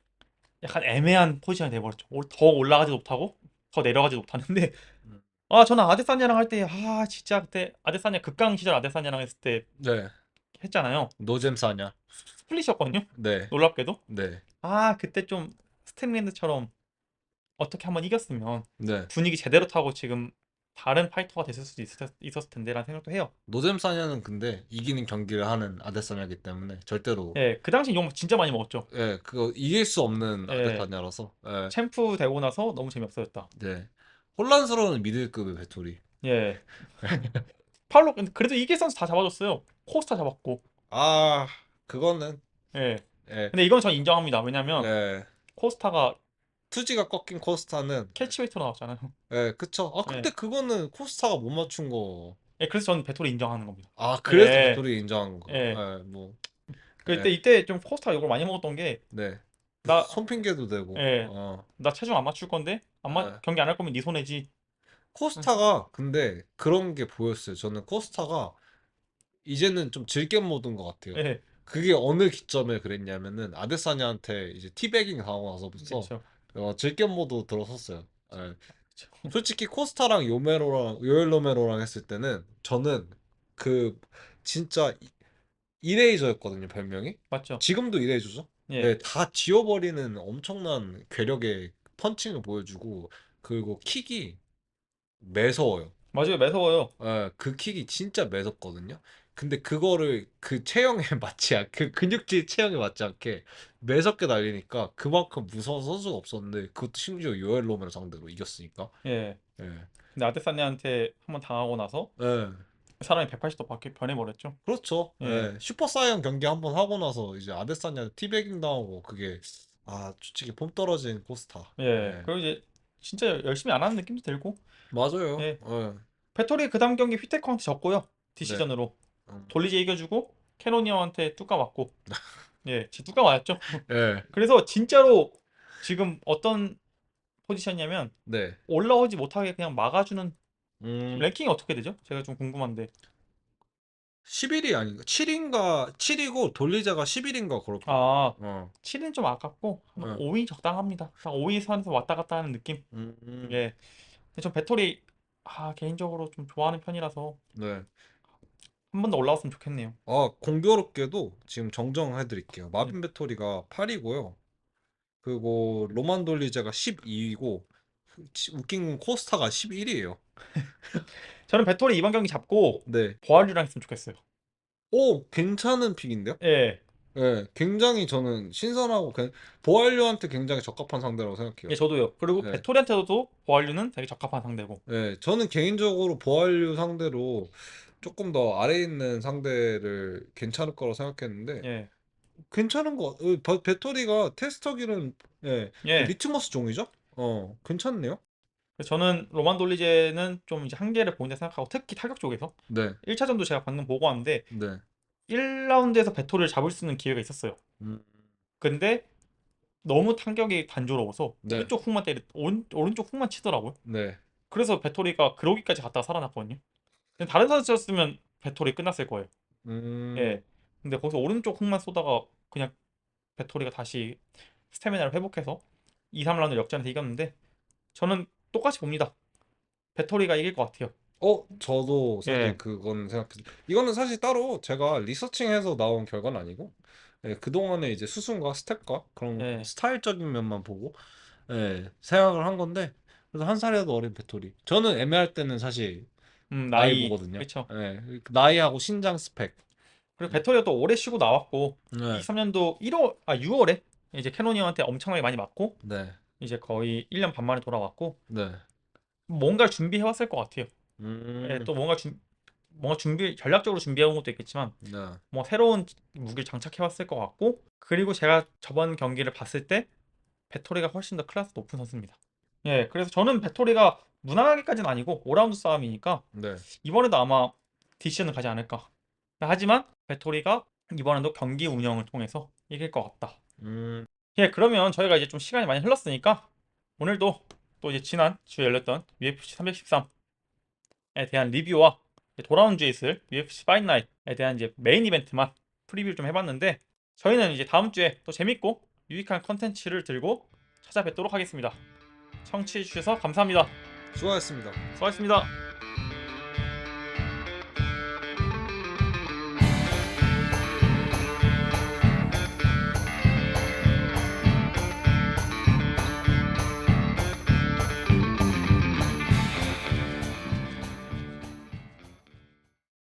약간 애매한 포지션이 돼버렸죠. 더 올라가지도 못하고 더 내려가지도 못하는데 음. 아 저는 아데사냐랑 할 때 아 진짜 그때 아데사냐 극강 시절 아데사냐랑 했을 때 네. 했잖아요. 노잼 사냐? 스플릿이었거든요. 네. 놀랍게도 네. 아 그때 좀 스탠랜드처럼 어떻게 한번 이겼으면 네. 분위기 제대로 타고 지금 다른 파이터가 됐을 수도 있었을 텐데라는 생각도 해요. 노잼 사냐는 근데 이기는 경기를 하는 아데사냐기 때문에 절대로 예, 그 당시 욕 진짜 많이 먹었죠. 예, 그거 이길 수 없는 예, 아데사냐라서 예. 챔프 되고 나서 너무 재미없어졌다. 네. 혼란스러운 미들급의 배토리. 예, 팔로 그래도 이길 선수 다 잡아줬어요. 코스타 잡았고. 아, 그거는 예, 예. 근데 이건 전 인정합니다. 왜냐면 예. 코스타가 투지가 꺾인 코스타는 캐치웨이트로 나왔잖아요. 예, 그쵸. 아, 예, 근데 그거는 코스타가 못 맞춘 거. 예, 그래서 저는 배토리 인정하는 겁니다. 아, 그래서 예, 배토리 인정한 거. 예. 예, 뭐. 예, 그때 이때 좀 코스타 욕을 많이 먹었던 게 네. 나, 손핑계도 되고. 예, 어. 나 체중 안 맞출 건데 예. 경기 안 할 거면 네 손해지. 코스타가 근데 그런 게 보였어요. 저는 코스타가 이제는 좀 즐겜 모드인 것 같아요. 예, 그게 어느 기점에 그랬냐면은 아데사냐한테 이제 티베깅 당하고 나서부터 그렇죠. 즐겜 모드 들어섰어요. 예. 그쵸. 솔직히 코스타랑 요엘 로메로랑 했을 때는 저는 그 진짜 이레이저였거든요, 별명이. 맞죠? 지금도 이레이저죠. 예, 예, 다 지워버리는 엄청난 괴력의 펀칭을 보여주고 그리고 킥이 매서워요. 맞아요. 매서워요. 예, 그 킥이 진짜 매섭거든요. 근데 그거를 그 체형에 맞지 않게, 그 근육질 체형에 맞지 않게 매섭게 날리니까 그만큼 무서운 선수가 없었는데 그것도 심지어 요엘 로메로 상대로 이겼으니까. 예. 예. 근데 아데사냐한테 한번 당하고 나서 예. 사람이 180도 바뀌 변해버렸죠. 그렇죠. 예, 예. 슈퍼 사이언 경기 한번 하고 나서 이제 아데사냐 티베깅 당하고 그게 솔직히 폼 떨어진 코스타. 예. 예. 그리고 이제 진짜 열심히 안 하는 느낌도 들고. 맞아요. 예. 예. 배터리 그 다음 경기 휘테크한테 졌고요. 네. 디시전으로. 음. 돌리지 이겨주고 캐노니어한테 뚜까 맞고. 예, 지 뚜까 맞았죠. 예. 그래서 진짜로 지금 어떤 포지션이냐면 네. 올라오지 못하게 그냥 막아주는 음. 랭킹이 어떻게 되죠? 제가 좀 궁금한데. 11위 아닌가? 7인가 7이고 돌리자가 11인가 그럴 거예요. 아, 어. 7은 좀 아깝고 어. 5위 적당합니다. 5위 선에서 왔다 갔다 하는 느낌. 음. 예. 근데 전 배터리 개인적으로 좀 좋아하는 편이라서 네. 한 번 더 올라왔으면 좋겠네요. 공교롭게도 지금 정정해 드릴게요. 예. 마빈 배토리가 8이고요. 그리고 로만 돌리자가 12이고 웃긴 건 코스타가 11이에요. 저는 배터리 이번 경기 잡고 네. 보알류랑 했으면 좋겠어요. 오, 괜찮은 픽인데요? 예. 예, 굉장히 저는 신선하고 보알류한테 굉장히 적합한 상대라고 예, 생각해요. 저도요. 그리고 예. 배터리한테도 보알류는 되게 적합한 상대고. 예, 저는 개인적으로 보알류 상대로 조금 더 아래에 있는 상대를 괜찮을 거라고 생각했는데 예. 괜찮은 배터리가 테스터기는 예, 예. 리트머스 종이죠? 괜찮네요. 그래서 저는 로만 돌리제는 좀 이제 한계를 보인다 생각하고 특히 타격 쪽에서 네, 1차전도 제가 방금 보고 왔는데 네. 1라운드에서 배터리를 잡을 수 있는 기회가 있었어요. 음, 근데 너무 탄격이 단조로워서 네, 오른쪽 훅만 치더라고요. 네. 그래서 배터리가 그러기까지 갔다가 살아났거든요. 근데 다른 선수였으면 배터리 끝났을 거예요. 음, 예. 근데 거기서 오른쪽 훅만 쏘다가 그냥 배터리가 다시 스태미나를 회복해서 2, 3라운드 역전해서 이겼는데 저는 똑같이 봅니다. 배터리가 이길 것 같아요. 저도 사실 예. 그건 생각했어요. 이거는 사실 따로 제가 리서칭해서 나온 결과는 아니고, 예, 그동안의 이제 수순과 스텝과 그런 예. 스타일적인 면만 보고, 예, 생각을 한 건데, 그래서 한 살이라도 어린 배토리. 저는 애매할 때는 사실 나이 나이 보거든요. 그렇죠. 예, 나이하고 신장 스펙. 그리고 배터리가 또 오래 쉬고 나왔고 네, 23년도 6월에 이제 캐노니어한테 엄청나게 많이 맞고 네, 이제 거의 1년 반 만에 돌아왔고 네. 뭔가를 준비해 왔을 것 같아요. 예, 음, 또 뭔가 뭔가 전략적으로 준비해온 것도 있겠지만 네. 뭐 새로운 무기를 장착해왔을 것 같고, 그리고 제가 저번 경기를 봤을 때 배토리가 훨씬 더 클래스 높은 선수입니다. 예, 그래서 저는 배토리가 무난하게까지는 아니고 5라운드 싸움이니까 네. 이번에도 아마 디시전을 가지 않을까. 하지만 배토리가 이번에도 경기 운영을 통해서 이길 것 같다. 음. 예, 그러면 저희가 이제 좀 시간이 많이 흘렀으니까 오늘도 또 이제 지난 주에 열렸던 UFC 313에 대한 리뷰와 이제 돌아온 주에 있을 UFC 파이트 나잇에 대한 이제 메인 이벤트만 프리뷰를 좀 해봤는데, 저희는 이제 다음 주에 또 재밌고 유익한 컨텐츠를 들고 찾아뵙도록 하겠습니다. 청취해주셔서 감사합니다. 수고하셨습니다. 수고하셨습니다.